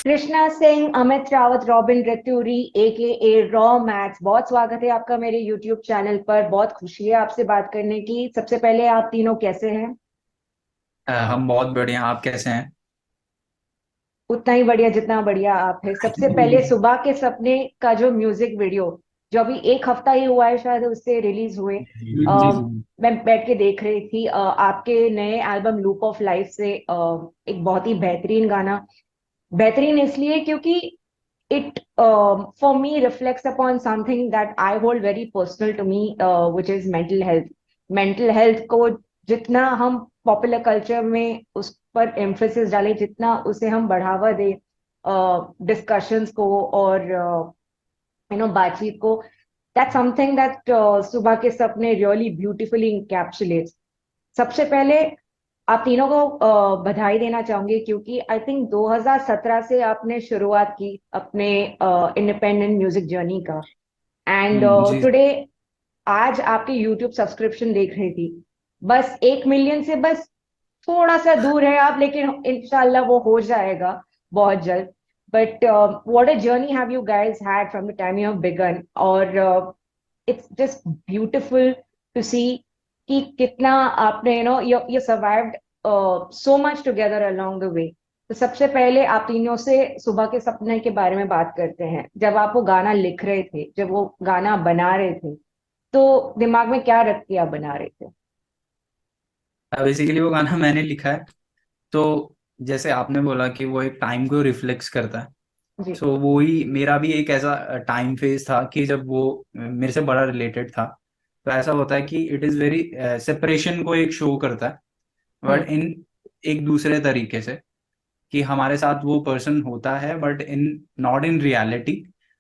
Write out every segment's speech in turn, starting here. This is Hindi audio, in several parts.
Krishna Singh, Amit Rawat, Robin Raturi AKA raw maths, बहुत स्वागत है आपका मेरे यूट्यूब चैनल पर। बहुत खुशी है आपसे बात करने की। सबसे पहले आप तीनों कैसे हैं? हम बहुत बढ़िया। आप कैसे हैं? उतना ही बढ़िया जितना बढ़िया आप है। सबसे पहले सुबह के सपने का जो म्यूजिक वीडियो, जो अभी एक हफ्ता ही हुआ है शायद उससे रिलीज हुए, जी अ, जी। मैं बैठ के देख रही थी। आपके नए एल्बम लूप ऑफ लाइफ से एक बहुत ही बेहतरीन गाना। बेहतरीन इसलिए क्योंकि it for me reflects upon something that I hold very personal to me, which is mental health. Mental health को जितना हम पॉपुलर कल्चर में उस पर एम्फेसिस डालें, जितना उसे हम बढ़ावा दें डिस्कशंस को और बातचीत को, that's something that सुबह के सपने really beautifully encapsulates। सबसे पहले आप तीनों को बधाई देना चाहूंगी क्योंकि आई थिंक 2017 से आपने शुरुआत की अपने इंडिपेंडेंट म्यूजिक जर्नी का। एंड जी। टुडे, आज आपके यूट्यूब सब्सक्रिप्शन देख रही थी, बस 1 मिलियन से बस थोड़ा सा दूर है आप, लेकिन इंशाल्लाह वो हो जाएगा बहुत जल्द। But what a journey have you guys had from the time you have begun. और इट्स जस्ट ब्यूटिफुल टू सी कि कितना आपने you survived so much together along the way. तो सबसे पहले आप तीनों से सुबह के सपने के बारे में बात करते हैं। जब आप वो गाना लिख रहे थे, जब वो गाना बना रहे थे, तो दिमाग में क्या रख के आप बना रहे थे? बेसिकली वो गाना मैंने लिखा है। तो जैसे आपने बोला कि वो एक टाइम को रिफ्लेक्स करता है। जी। तो वो ही मेरा भी एक ऐसा टाइम फेज था कि जब वो मेरे से बड़ा रिलेटेड था। तो ऐसा होता है कि इट इज वेरी सेपरेशन को एक शो करता है, हम्म। बट इन एक दूसरे तरीके से, कि हमारे साथ वो पर्सन होता है but in not in reality.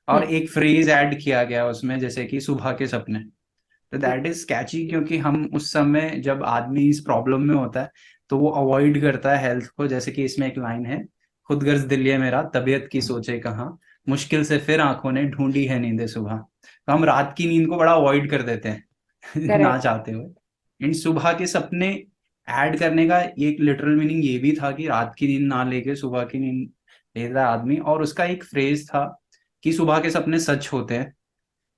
और हम्म। एक फ्रेज ऐड किया गया उसमें, जैसे कि सुबह के सपने। तो जी। दैट इज कैची, क्योंकि हम उस समय जब आदमी इस प्रॉब्लम में होता है तो वो अवॉइड करता है हेल्थ को। जैसे कि इसमें एक लाइन है, खुद गर्ज दिल ये मेरा तबीयत की सोचे कहाँ, मुश्किल से फिर आंखों ने ढूंढी है नींदे सुबह। तो हम रात की नींद को बड़ा अवॉइड कर देते हैं ना करेक्ट। चाहते हुए। इन सुबह के सपने ऐड करने का एक लिटरल मीनिंग ये भी था कि रात की नींद ना लेके सुबह की नींद लेता है आदमी। और उसका एक फ्रेज था कि सुबह के सपने सच होते हैं।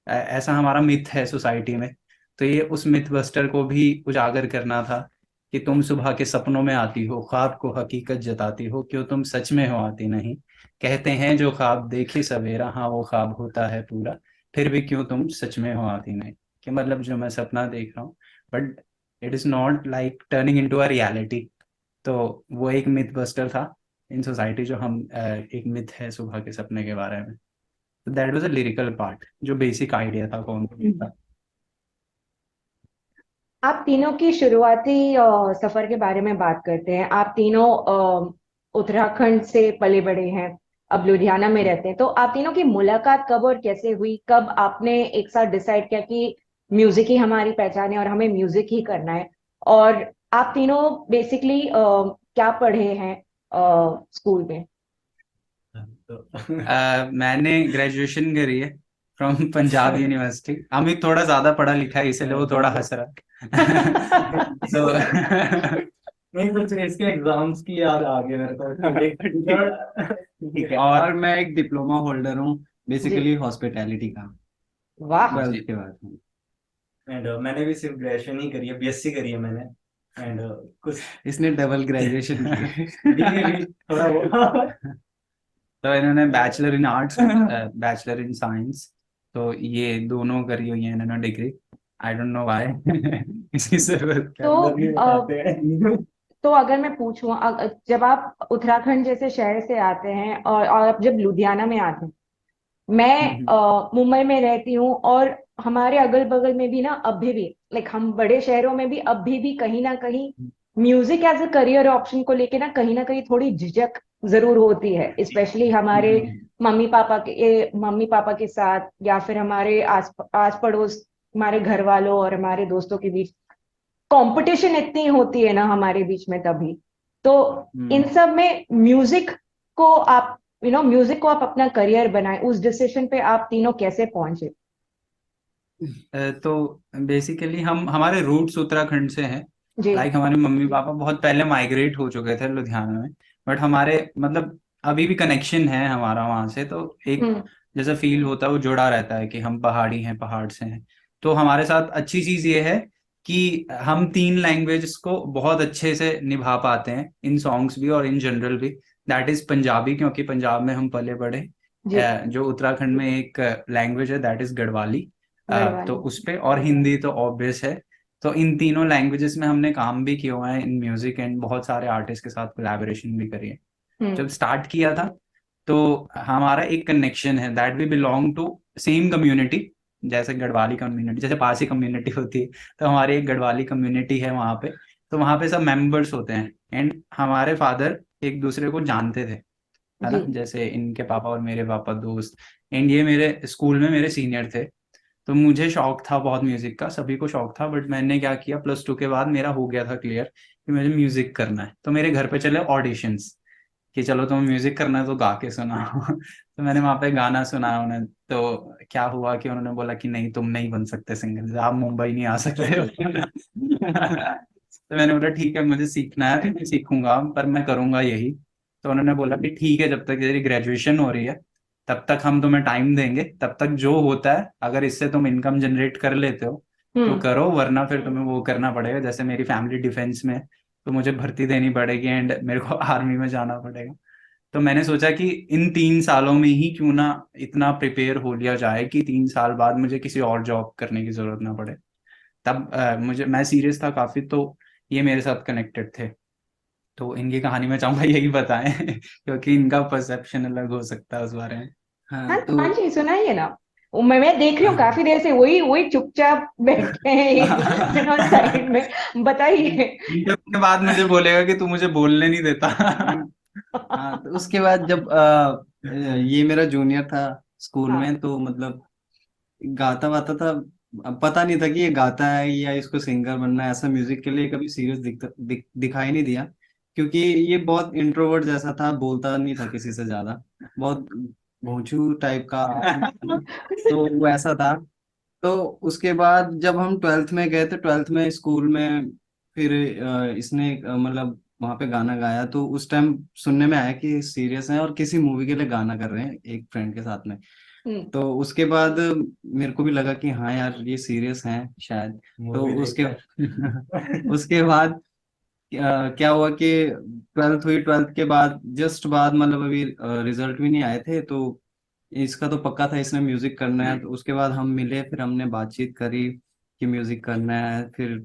ऐसा हमारा मिथ है सोसाइटी में। तो ये उस मिथ बस्टर को भी उजागर करना था कि तुम सुबह के सपनों में आती हो, ख्वाब को हकीकत जताती हो, क्यों तुम सच में हो आती नहीं। कहते हैं जो ख्वाब देखे सवेरा, हाँ वो ख्वाब होता है पूरा, फिर भी क्यों तुम सच में हो आती नहीं। कि मतलब जो मैं सपना देख रहा हूँ, but it is not like turning into a reality. तो वो एक मिथ बस्टर था इन सोसाइटी, जो हम एक मिथ है सुबह के सपने के बारे में। तो that was a lyrical part, जो बेसिक आइडिया था कौन को था। आप तीनों की शुरुआती सफर के बारे में बात करते हैं। आप तीनों उत्तराखंड से पले बड़े हैं, अब लुधियाना में रहते हैं। तो आप तीनों की मुलाकात कब और कैसे हुई? कब आपने एक साथ डिसाइड किया कि म्यूजिक ही हमारी पहचान है और हमें म्यूजिक ही करना है? और आप तीनों बेसिकली क्या पढ़े हैं स्कूल में? तो मैंने ग्रेजुएशन करी है फ्रॉम पंजाब यूनिवर्सिटी। अमित थोड़ा ज्यादा पढ़ा लिखा है, इसलिए वो थोड़ा हंस रहा है तो नहीं कुछ इसके एग्जाम्स की याद आ गई मेरे को। ठीक है। और मैं एक डिप्लोमा होल्डर हूँ जी। बेसिकली हॉस्पिटैलिटी का, वाह। 12th के बाद। एंड मैंने भी सिर्फ ग्रेजुएशन ही करी है, बीएससी करी है मैंने। एंड कुछ इसने डबल ग्रेजुएशन की है भी थोड़ा वो तो इन्होंने bachelor in arts, bachelor in science, तो ये दोनों करी हुई है इन्होंने degree. I don't know why इसकी जरूरत क्या। तो लोग नहीं बताते हैं। तो अगर मैं पूछूं, जब आप उत्तराखंड जैसे शहर से आते हैं और आप जब लुधियाना में आते हैं, मैं हम्म। मुंबई में रहती हूँ, और हमारे अगल बगल में भी ना अभी भी, लाइक हम बड़े शहरों में भी अभी भी कहीं ना कहीं music as a career option को लेके ना कहीं थोड़ी झिझक जरूर होती है, स्पेशली हमारे मम्मी पापा के साथ, या फिर हमारे आस पड़ोस, हमारे घर वालों और हमारे दोस्तों के बीच कंपटीशन इतनी होती है ना हमारे बीच में तभी। तो इन हम्म। सब में म्यूजिक को आप म्यूजिक को आप अपना करियर बनाए, उस डिसीजन पे आप तीनों कैसे पहुंचे? तो बेसिकली हम हमारे रूट्स उत्तराखंड से हैं। जी। लाइक हमारे मम्मी पापा बहुत पहले माइग्रेट हो चुके थे लुधियाना में। बट हमारे मतलब अभी भी कनेक्शन है हमारा वहां से, तो एक हम्म। जैसा फील होता है वो जुड़ा रहता है कि हम पहाड़ी हैं, पहाड़ से हैं। तो हमारे साथ अच्छी चीज ये है कि हम तीन लैंग्वेज को बहुत अच्छे से निभा पाते हैं, इन सॉन्ग्स भी और इन जनरल भी। दैट इज पंजाबी, क्योंकि पंजाब में हम पले बड़े। जी। जो उत्तराखंड में एक लैंग्वेज है दैट इज गढ़वाली। तो गढ़वाली। उस पे, और हिंदी तो ऑब्वियस है। तो इन तीनों लैंग्वेजेस में हमने काम भी किया हुआ है इन म्यूजिक, एंड बहुत सारे आर्टिस्ट के साथ कोलैबोरेशन भी करी है। हम्म। जब स्टार्ट किया था तो हमारा एक कनेक्शन है that we belong to same community. जैसे गढ़वाली कम्युनिटी, जैसे पारसी कम्युनिटी होती है, तो हमारी एक गढ़वाली कम्युनिटी है वहाँ पे। तो वहाँ पे सब मेंबर्स होते हैं, एंड हमारे फादर एक दूसरे को जानते थे, है जी। ना। जैसे इनके पापा और मेरे पापा दोस्त, एंड ये मेरे स्कूल में मेरे सीनियर थे। तो मुझे शौक था बहुत म्यूजिक का, सभी को शौक था, बट मैंने क्या किया, +2 के बाद मेरा हो गया था क्लियर कि मुझे म्यूजिक करना है। तो मेरे घर पे चले ऑडिशंस कि चलो तुम्हें म्यूजिक करना है तो गा के सुनाओ। तो मैंने वहां पे गाना सुनाया उन्हें। तो क्या हुआ कि उन्होंने बोला कि नहीं, तुम नहीं बन सकते सिंगर, आप मुंबई नहीं आ सकते हो। तो मैंने बोला ठीक है, मुझे सीखना है, मैं सीखूंगा, पर मैं करूंगा यही। तो उन्होंने बोला कि ठीक है, जब तक तेरी ग्रेजुएशन हो रही है तब तक हम तुम्हें टाइम देंगे, तब तक जो होता है अगर इससे तुम इनकम जनरेट कर लेते हो तो हम्म। करो, वरना फिर तुम्हें वो करना पड़ेगा। जैसे मेरी फैमिली डिफेंस में है, तो मुझे भर्ती देनी पड़ेगी एंड मेरे को आर्मी में जाना पड़ेगा। तो मैंने सोचा कि इन 3 सालों में ही क्यों ना इतना प्रिपेयर हो लिया जाए कि 3 साल बाद मुझे किसी और जॉब करने की जरूरत ना पड़े। तब मुझे, मैं सीरियस था काफी, तो ये मेरे साथ कनेक्टेड थे। तो इनकी कहानी मैं चाहूंगा यही बताएं, क्योंकि इनका परसेप्शन अलग हो सकता है उस बारे में। हाँ हाँ तो हाँ जी, सुनाइए ना। मैं देख रही हूँ काफी देर से, वही वही चुपचाप बैठे हैं एक साइड में। बताइए। इंटरव्यू के बाद मुझे बोलेगा कि तू मुझे बोलने नहीं देता। हाँ, तो उसके बाद जब ये मेरा जूनियर था स्कूल हाँ। में, तो मतलब गाता वाता था। अब पता नहीं था कि ये गाता है या इसको सिंगर बनना है। ऐसा म्यूजिक के लिए कभी सीरियस दिखाई नहीं दिया, क्योंकि ये बहुत इंट्रोवर्ट जैसा था, बोलता नहीं था किसी से ज्यादा, बहुत भोंचू टाइप का। तो वो ऐसा था। तो उसके बाद जब हम 12th में गए थे, 12th में स्कूल में, फिर इसने मतलब वहां पे गाना गाया, तो उस टाइम सुनने में आया कि सीरियस है और किसी मूवी के लिए गाना कर रहे हैं एक फ्रेंड के साथ में। हम्म। तो उसके बाद मेरे को भी लगा कि हाँ यार, ये सीरियस हैं शायद। तो मूवी उसके देखकर। उसके बाद क्या हुआ कि 12th हुई, 12th के बाद जस्ट बाद मतलब अभी रिजल्ट भी नहीं आए थे, तो इसका तो पक्का था इसने म्यूजिक करना है। तो उसके बाद हम मिले, फिर हमने बातचीत करी कि म्यूजिक करना है। फिर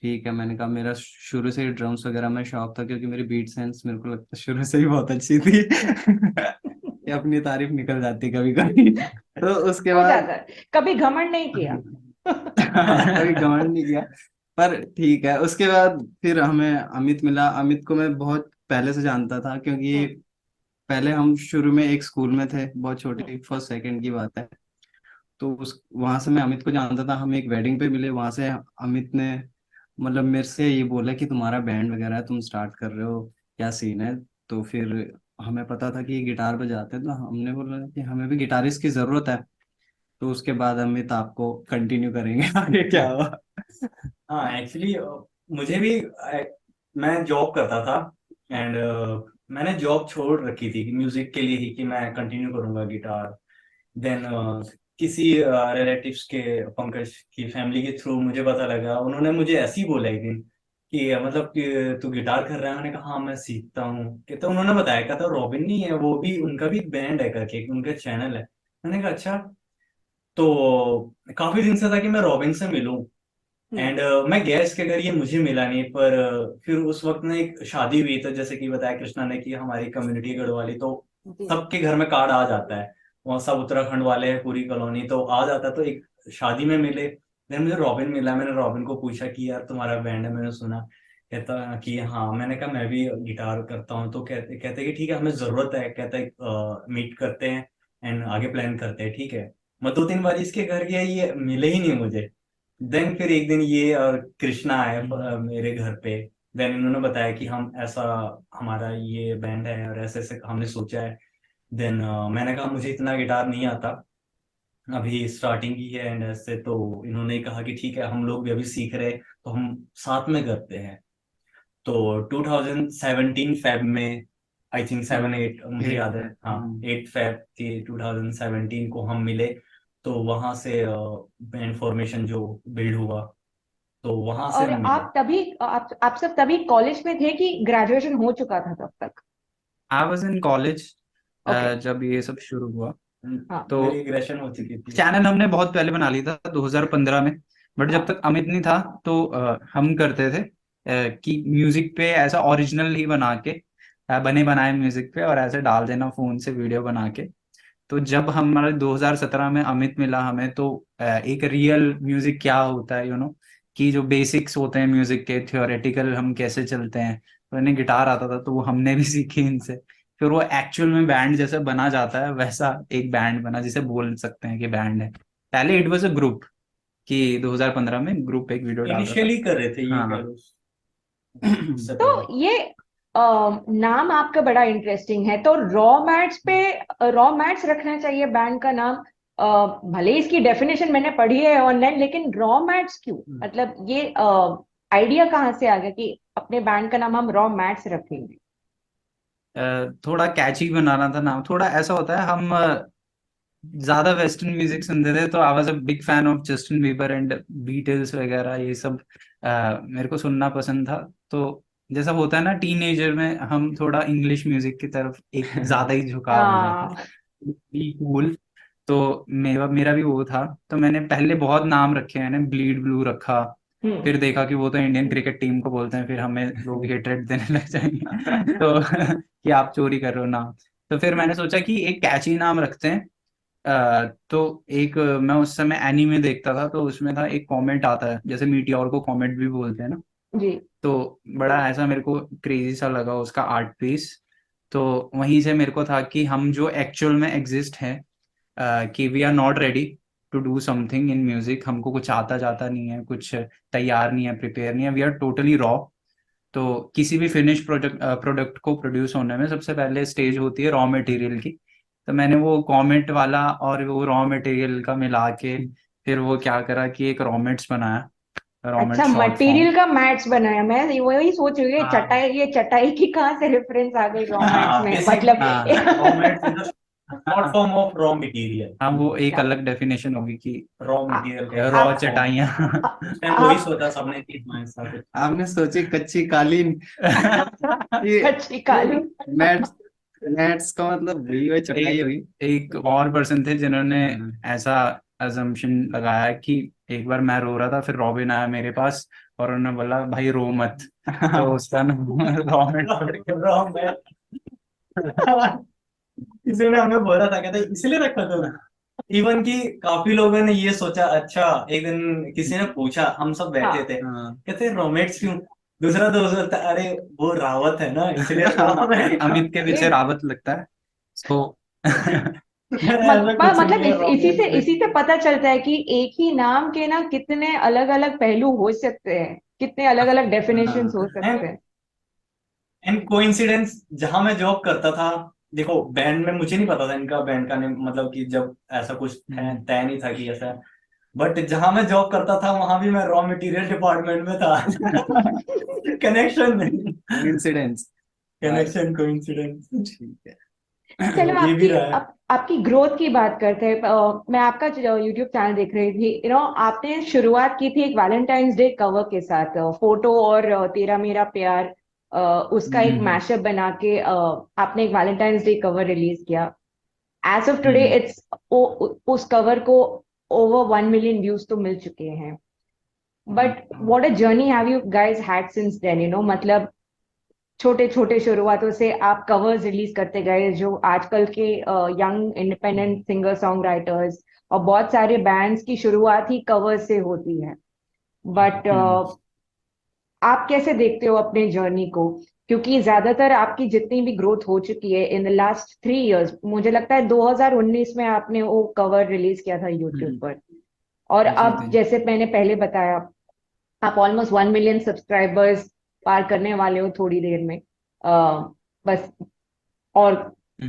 ठीक है, मैंने कहा मेरा शुरू से ही ड्रम्स वगैरह में शौक था, क्योंकि मेरी बीट सेंस मेरे को लगता है शुरू से ही बहुत अच्छी थी। ये अपनी तारीफ निकल जाती कभी कभी। तो उसके हो बाद जाता है, कभी घमंड नहीं किया। कभी घमंड नहीं किया। पर ठीक है, उसके बाद फिर हमें अमित मिला। अमित को मैं बहुत पहले से जानता था, क्योंकि हम्म। पहले हम शुरू में एक स्कूल में थे, बहुत हम्म। छोटी, फर्स्ट सेकंड की बात है। तो उस वहां से मैं अमित को जानता था। हम एक वेडिंग पे मिले, वहां से अमित ने मतलब मेरे से ये बोला कि तुम्हारा बैंड वगैरह है, तुम स्टार्ट कर रहे हो, क्या सीन है। तो फिर हमें पता था कि ये गिटार बजाते हैं, तो हमने बोला कि हमें भी गिटारिस्ट की जरूरत है। तो उसके बाद अमित आपको कंटिन्यू करेंगे आगे क्या हुआ। हाँ एक्चुअली मुझे भी मैं जॉब करता था एंड मैंने जॉब छोड़ रखी थी म्यूजिक के लिए ही कि मैं कंटिन्यू करूंगा गिटार। देन किसी रिलेटिव्स के, पंकज की फैमिली के थ्रू मुझे पता लगा। उन्होंने मुझे ऐसे ही बोला एक दिन कि मतलब कि तू गिटार कर रहा है। मैंने कहा हाँ मैं सीखता हूँ। कि तो उन्होंने बताया, कहता रॉबिन नहीं है वो भी, उनका भी बैंड है करके, उनका चैनल है। मैंने कहा अच्छा। तो काफी दिन से था कि मैं रॉबिन से मिलूं हम्म। एंड मैं गया इसके घर, ये मुझे मिला नहीं। पर फिर उस वक्त ना एक शादी हुई, तो जैसे कि बताया कृष्णा ने कि हमारी कम्युनिटी गढ़वाली, तो जी। सबके घर में कार्ड आ जाता है। वहाँ सब उत्तराखंड वाले हैं, पूरी कॉलोनी तो आ जाता है। तो एक शादी में मिले, देन मुझे रॉबिन मिला। मैंने रॉबिन को पूछा कि यार तुम्हारा बैंड है, मैंने सुना। कहता कि हाँ। मैंने कहा मैं भी गिटार करता हूँ। तो कहते कहते कि ठीक है, हमें जरूरत है। कहता है मीट करते हैं एंड आगे प्लान करते हैं, ठीक है। मैं 2-3 बार इसके घर गया, ये मिले ही नहीं मुझे। देन फिर एक दिन ये और कृष्णा आए मेरे घर पे। देन इन्होंने बताया कि हम ऐसा, हमारा ये बैंड है और ऐसे ऐसे हमने सोचा है। देन मैंने कहा मुझे इतना गिटार नहीं आता, अभी स्टार्टिंग की है एंड ऐसे। तो इन्होंने कहा कि ठीक है, हम लोग भी अभी सीख रहे हैं, तो हम साथ में करते हैं। तो 2017 फेब में आई थिंक 7-8 मुझे याद है, हाँ, 8 फेब के 2017 को हम मिले। तो वहां से बैंड फॉर्मेशन जो बिल्ड हुआ, तो वहां से और हम मिले। आप सब तभी कॉलेज में थे कि ग्रेजुएशन हो चुका था तब तक? I was in college okay. जब ये सब शुरू हुआ। हाँ। तो मेरी ग्रेजुएशन हो चुकी थी। चैनल हमने बहुत पहले बना लिया था 2015 में, बट जब हाँ। तक अमित नहीं था तो हम करते थे कि म्यूजिक पे ऐसा ओरिजिनल ही बना के बने बनाए म्यूजिक पे और ऐसे डाल देना फोन से वीडियो बना के। तो जब हमारे 2017 में अमित मिला हमें, तो एक रियल म्यूजिक क्या होता है, कि जो बेसिक्स होते हैं म्यूजिक के, थियोरेटिकल हम कैसे चलते हैं। तो इन्हें गिटार आता था तो वो हमने भी सीखी इनसे। फिर वो एक्चुअल में बैंड जैसे बना जाता है, वैसा एक बैंड बना जिसे बोल सकते हैं कि बैंड है। पहले इट वाज अ ग्रुप, कि 2015 में ग्रुप एक वीडियो डाल रहा इनिशियली कर रहे थे ये, था। कह हाँ। लो, उससे पहले। तो ये नाम आपका बड़ा इंटरेस्टिंग है। तो रॉ मैट्स रखना चाहिए बैंड का नाम। भले ही इसकी डेफिनेशन मैंने पढ़ी है ऑनलाइन, लेकिन रॉ मैट्स क्यों? मतलब ये आइडिया कहाँ से आ गया कि अपने बैंड का नाम हम रॉ मैट्स रखेंगे? थोड़ा कैची बनाना था नाम। थोड़ा ऐसा होता है, हम ज्यादा वेस्टर्न म्यूजिक सुनते थे, तो I was a big fan of Justin Bieber and Beatles वगैरह, ये सब मेरे को सुनना पसंद था। तो जैसा होता है ना, टीनेजर में हम थोड़ा इंग्लिश म्यूजिक की तरफ एक ज्यादा ही झुकाव हो जाता हाँ। है, बी कूल। तो मेरा मेरा भी वो था। तो मैंने पहले बहुत नाम रखे, मैंने ब्लीड ब्लू रखा। हम्म। फिर देखा कि वो तो इंडियन क्रिकेट टीम को बोलते हैं, फिर हमें लोग हेटरेट देने लग जाएंगे तो कि आप चोरी कर रहे हो नाम। तो फिर मैंने सोचा कि एक कैची नाम रखते हैं। तो एक मैं उस समय एनीमे देखता था, तो उसमें था एक कमेंट आता है, जैसे मीटियोर को कमेंट भी बोलते हैं ना। जी। तो बड़ा ऐसा मेरे को क्रेजी सा लगा उसका आर्ट पीस। तो वहीं से मेरे को था कि हम जो एक्चुअल में एग्जिस्ट हैं, कि we are not ready to do something in music, हमको कुछ आता जाता नहीं है, कुछ तैयार नहीं है, प्रिपेयर नहीं है, वी आर टोटली रॉ। तो किसी भी फिनिश प्रोडक्ट को प्रोड्यूस होने में सबसे पहले स्टेज होती है रॉ मटेरियल की। तो मैंने वो कॉमेट वाला और वो रॉ मटेरियल का मिला के फिर वो क्या करा कि एक रॉमेट्स बनाया, रॉमेट अच्छा, शॉर्ट फॉर्म। मटेरियल का मैट्स बनाया। मैं वही सोच रही हूँ, हाँ। ये चटाई की कहाँ से रेफरेंस आ गई रॉ मैट्स में? मतलब बेसिकली हाँ। Raw mats is short form of raw material. हाँ, वो एक अलग डेफिनेशन होगी कि रॉ आ- मटेरियल का एक रॉ शॉर्ट फॉर्म। चटाइयाँ उस टाइम वही आप सोचा सबने कि हाँ, ऐसा कुछ। आपने सोची कच्ची कालीन, ये कच्ची काली। मैट्स, मैट्स का मतलब वही वही चटाई हुई। एक और पर्सन थे जिन्होंने हाँ। ऐसा अजम्पशन लगाया कि एक बार मैं रो रहा था, फिर रॉबिन आया मेरे पास और उन्होंने बोला भाई रो मत, तो उसका नाम रॉबिन पड़ गया। रॉ मैट इसलिए हमें बोला था, कहते इसलिए रखा था। इवन कि काफी लोगों ने ये सोचा, अच्छा एक दिन किसी ने पूछा, हम सब बैठे हाँ। थे, हाँ। कहते रोमेट्स क्यों? दूसरा दोस्त बोलता, अरे वो रावत है ना, इसलिए रोमेट। अमित के पीछे ये रावत लगता है, तो ऐसा कुछ नहीं मतलब है, रोमेट्स इसी से पता चलता है कि एक ही नाम के ना कितने अलग अलग पहलू हो सकते हैं, कितने अलग अलग डेफिनेशंस हाँ। हो सकते एंड हैं। एंड कोइंसिडेंस, जहां मैं जॉब करता था, देखो बैंड में मुझे नहीं पता था इनका बैंड का नेम, मतलब कि जब ऐसा कुछ तय नहीं था कि ऐसा। बट जहां मैं जॉब करता था वहां भी मैं रॉ मटेरियल डिपार्टमेंट में था। Connection incidents. कनेक्शन कोइंसिडेंस ठीक है। चलो, ये भी रहा है। आपकी ग्रोथ की बात करते हैं। मैं आपका यूट्यूब चैनल देख रही थी। आपने शुरुआत की थी एक वैलेंटाइंस डे कवर के साथ, फोटो और तेरा मेरा प्यार, उसका एक हम्म। मैशअप बना के आपने एक वैलेंटाइंस डे कवर रिलीज किया। As of today hmm. It's उस कवर को ओवर 1 मिलियन व्यूज तो मिल चुके हैं। But what a journey have you guys had since then? मतलब छोटे छोटे शुरुआतों से आप कवर्स रिलीज करते गए, जो आजकल के young independent singer song writers और बहुत सारे बैंड्स की शुरुआत ही कवर्स से होती है। बट हम्म। आप कैसे देखते हो अपने जर्नी को? क्योंकि ज्यादातर आपकी जितनी भी ग्रोथ हो चुकी है इन द लास्ट 3 इयर्स, मुझे लगता है 2019 में आपने वो कवर रिलीज किया था यूट्यूब हम्म। पर। और जी अब जी। जैसे मैंने पहले बताया, आप ऑलमोस्ट 1 मिलियन सब्सक्राइबर्स पार करने वाले हो थोड़ी देर में। बस। और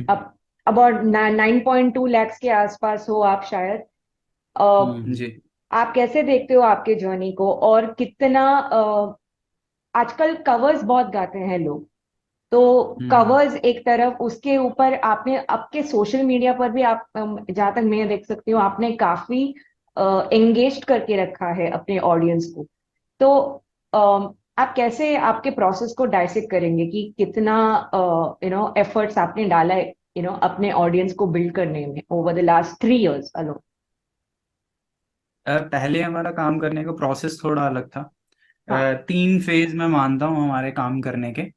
अब अबाउट 9.2 lakhs के आसपास हो आप शायद। अ, जी। आप कैसे देखते हो आपके जर्नी को? और कितना आजकल कवर्स बहुत गाते हैं लोग, तो हम्म कवर्स एक तरफ, उसके ऊपर आपने आपके सोशल मीडिया पर भी आप जहां तक मैं देख सकती हूँ आपने काफी एंगेज करके रखा है अपने ऑडियंस को। तो आप कैसे आपके प्रोसेस को डायसेक्ट करेंगे कि कितना एफर्ट्स आपने डाला है अपने ऑडियंस को बिल्ड करने में over the last 3 years alone? पहले हमारा काम करने का प्रोसेस थोड़ा अलग था। हाँ। 3 फेज मैं मानता हूँ हमारे काम करने के।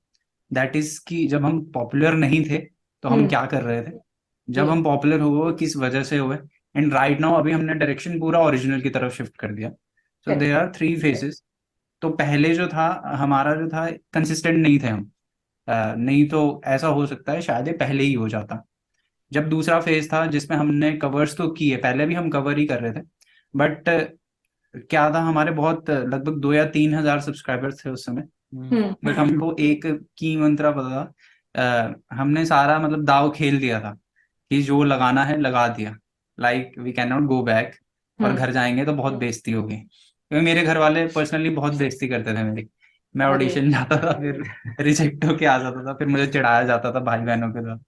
दैट इज कि जब हम पॉपुलर नहीं थे तो हम हम्म। क्या कर रहे थे, जब जी। हम पॉपुलर हुए किस वजह से हुए, एंड राइट नाउ अभी हमने डायरेक्शन पूरा ओरिजिनल की तरफ शिफ्ट कर दिया। So correct. There are 3 phases. तो पहले जो था हमारा जो था कंसिस्टेंट नहीं थे हम। नहीं तो ऐसा हो सकता है शायद ये पहले ही हो जाता। जब दूसरा फेज था जिसमें हमने कवर्स तो किए, पहले भी हम कवर ही कर रहे थे, बट क्या था हमारे बहुत लगभग 2 या 3 हजार सब्सक्राइबर्स थे उस समय। हम्म। बट हमको एक की मंत्रा पता था। हमने सारा मतलब दाव खेल दिया था कि जो लगाना है लगा दिया। Like we can not go back. और हम्म। घर जाएंगे तो बहुत बेइज्जती होगी, क्योंकि मेरे घर वाले पर्सनली बहुत बेइज्जती करते थे मेरी। मैं अरे। ऑडिशन जाता था फिर रिजेक्ट होके आ जाता था, फिर मुझे चिढ़ाया जाता था भाई बहनों के साथ।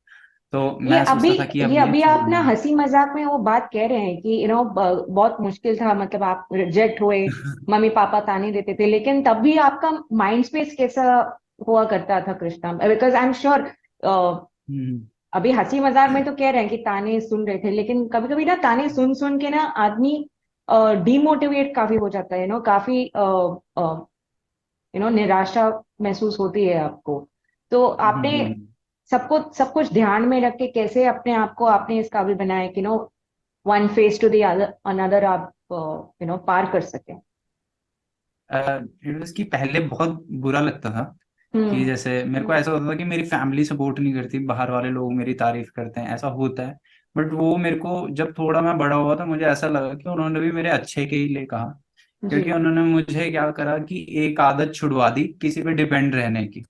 तो ये मैं अभी सोचता था कि ये अब ये अभी आप ना छोड़ना हंसी मजाक में वो बात कह रहे हैं कि बहुत मुश्किल था, मतलब आप रिजेक्ट हुए, है। मम्मी पापा ताने देते थे, लेकिन तब भी आपका माइंड स्पेस कैसा हुआ करता था Krishna? Because I am sure hmm अभी हंसी मजाक में तो कह रहे हैं कि ताने सुन रहे थे, लेकिन कभी कभी ना ताने सुन सुन के ना आदमी डिमोटिवेट काफी हो जाता है, काफी निराशा महसूस होती है आपको। तो आपने हम्म। सबको सब कुछ ध्यान में रख के कैसे अपने आप को आपने इस काबिल बनाया कि one phase to the another आप पार कर सके? इट वाज कि पहले बहुत बुरा लगता था कि हम्म। जैसे मेरे को ऐसा होता था कि मेरी फैमिली सपोर्ट नहीं करती, बाहर वाले लोग मेरी तारीफ करते हैं, ऐसा होता है। बट वो मेरे को जब थोड़ा मैं बड़ा हुआ था मुझे ऐसा लगा कि उन्होंने भी मेरे अच्छे के ही लिए कहा। जी। क्योंकि उन्होंने मुझे क्या करा कि एक आदत छुड़वा दी किसी पे डिपेंड रहने की।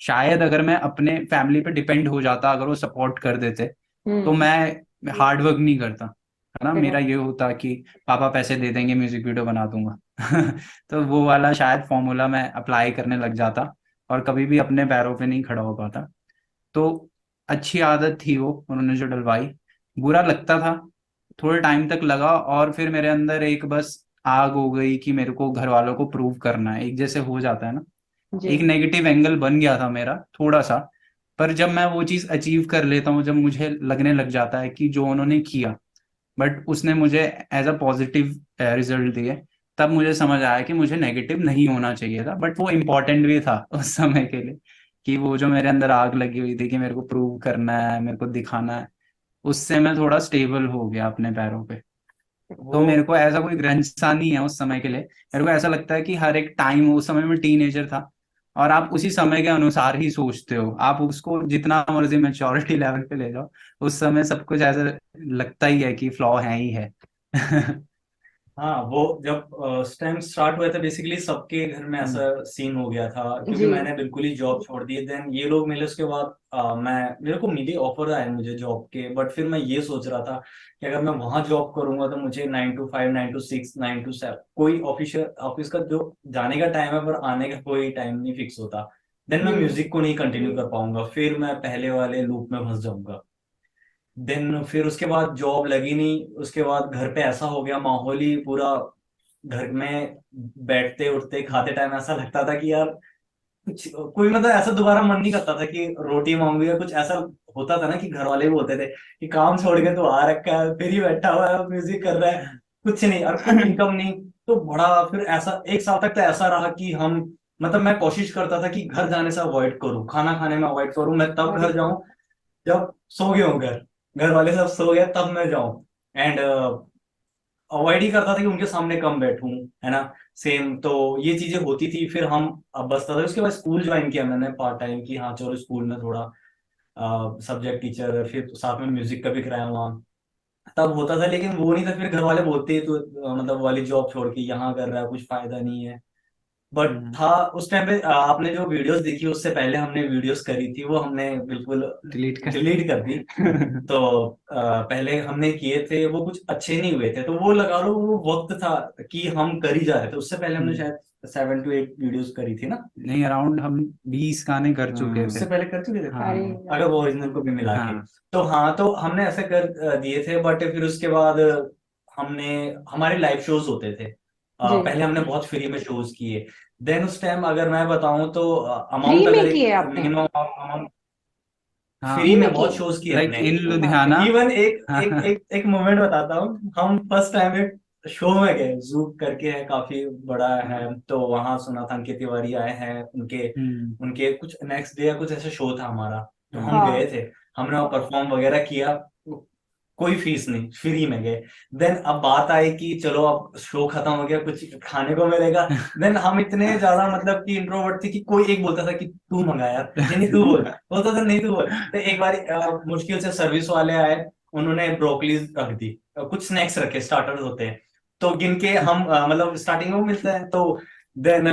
शायद अगर मैं अपने फैमिली पे डिपेंड हो जाता, अगर वो सपोर्ट कर देते, तो हम्म। मैं हार्ड वर्क नहीं करता, है ना। मेरा करेक्ट। ये होता कि पापा पैसे दे देंगे म्यूजिक वीडियो बना दूंगा। तो वो वाला शायद फॉर्मूला मैं अप्लाई करने लग जाता और कभी भी अपने पैरों पे नहीं खड़ा हो पाता। तो अच्छी आदत थी वो उन्होंने जो डलवाई। बुरा लगता था, थोड़े टाइम तक लगा, और फिर मेरे अंदर एक बस आग हो गई कि मेरे को घर वालों को प्रूव करना है, एक जैसे हो जाता है ना। जी। एक नेगेटिव एंगल बन गया था मेरा थोड़ा सा। पर जब मैं वो चीज अचीव कर लेता हूँ, जब मुझे लगने लग जाता है कि जो उन्होंने किया बट उसने मुझे एज अ पॉजिटिव रिजल्ट दिए, तब मुझे समझ आया कि मुझे नेगेटिव नहीं होना चाहिए था, बट वो इम्पोर्टेंट भी था उस समय के लिए। कि वो जो मेरे अंदर आग लगी हुई थी कि मेरे को प्रूव करना है, मेरे को दिखाना है, उससे मैं थोड़ा स्टेबल हो गया अपने पैरों पे। तो वो मेरे को ऐसा कोई ग्रंथ सा नहीं है उस समय के लिए। मेरे को ऐसा लगता है कि हर एक टाइम, उस समय में टीनेजर था, और आप उसी समय के अनुसार ही सोचते हो, आप उसको जितना मर्जी मेच्योरिटी लेवल पे ले जाओ, उस समय सब कुछ ऐसा लगता ही है कि फ्लॉ है ही है। हाँ, वो जब उस टाइम स्टार्ट हुआ था बेसिकली सबके घर में ऐसा हम्म सीन हो गया था, क्योंकि जी। मैंने बिल्कुल ही जॉब छोड़ दी। देन ये लोग मिले, उसके बाद मेरे को मिली, ऑफर आए मुझे जॉब के, बट फिर मैं ये सोच रहा था कि अगर मैं वहां जॉब करूंगा तो मुझे 9 to 5, 9 to 6, 9 to 7 कोई ऑफिशियल ऑफिस का जो जाने का टाइम है पर आने का कोई टाइम नहीं फिक्स होता। देन मैं जी। म्यूजिक को नहीं कंटिन्यू कर पाऊंगा, फिर मैं पहले वाले लूप में फंस जाऊंगा। देन फिर उसके बाद जॉब लगी नहीं, उसके बाद घर पे ऐसा हो गया माहौल ही पूरा, घर में बैठते उठते खाते टाइम ऐसा लगता था कि यार कुछ कोई मतलब ऐसा दोबारा मन नहीं करता था कि रोटी मांगू या कुछ ऐसा। होता था ना कि घर वाले भी बोलते थे कि काम छोड़ के तो आ रखा है, फिर ही बैठा हुआ है, म्यूजिक कर रहा है, कुछ नहीं और कुछ इनकम नहीं। तो बड़ा फिर ऐसा 1 साल तक तो ऐसा रहा कि हम मतलब मैं कोशिश करता था कि घर जाने से अवॉइड करूं, खाना खाने में अवॉइड करूं, मैं तब अरे। घर जाऊं जब सो गए हों, घर वाले सब सो गए तब मैं जाऊं। एंड अवॉइड ही करता था कि उनके सामने कम बैठूं, है ना। सेम तो ये चीजें होती थी। फिर हम अब बसता था, उसके बाद स्कूल ज्वाइन किया मैंने पार्ट टाइम की, हाँ चलो स्कूल में थोड़ा सब्जेक्ट टीचर, फिर साथ में म्यूजिक का भी कराया वहाँ, तब होता था। लेकिन वो नहीं था, फिर घर वाले बोलते तो मतलब वाली जॉब छोड़ के यहाँ कर रहा है, कुछ फायदा नहीं है। बट हम्म। था उस टाइम पे आपने जो वीडियोस देखी उससे पहले हमने वीडियोस करी थी, वो हमने बिल्कुल डिलीट कर डिलीट कर दी। तो पहले हमने किए थे वो कुछ अच्छे नहीं हुए थे, तो वो लगा लो वो वक्त था कि हम कर ही जा रहे थे। उससे पहले हमने हम्म शायद 7 to 8 वीडियोस करी थी ना, नहीं, अराउंड हम 20 गाने कर चुके उससे थे। पहले कर चुके थे। हाँ अरे अगर वो ओरिजिनल को भी मिला के, हाँ। तो हाँ, तो हमने ऐसे कर दिए थे। बट फिर उसके बाद हमने, हमारे लाइव शोज होते थे। जी, पहले हमने बहुत फ्री में शोज किए। देन उस टाइम अगर मैं बताऊं तो फ्री अमाउंट, में अगर किए एक आपने? मिनिमम अमाउंट, हाँ, फ्री फ्री में में बहुत किए? शोज किए लाइक हमने। इन लुधियाना। इवन एक हाँ एक हाँ। एक एक मोमेंट बताता हूँ। हम फर्स्ट टाइम एक शो में गए, जूक करके है, काफी बड़ा है, तो वहां सुना था अंकित तिवारी आए हैं, उनके हम्म उनके कुछ नेक्स्ट डे या कुछ ऐसा शो था हमारा, तो हम हम्म गए हाँ, थे। हमने वहाँ परफॉर्म वगैरह किया, कोई फीस नहीं, फ्री में गए। देन अब बात आई कि चलो अब शो खत्म हो गया, कुछ खाने को मिलेगा। देन हम इतने ज्यादा मतलब कि इंट्रोवर्ट थे कि कोई एक बोलता था कि तू मंगा यार, नहीं नहीं तू बोल, बोलता था नहीं तू बोल। तो एक बार मुश्किल से सर्विस वाले आए, उन्होंने ब्रोकली रख दी, कुछ स्नैक्स रखे, स्टार्टर्स होते हैं, तो गिन के हम मतलब स्टार्टिंग में मिलता है, तो देन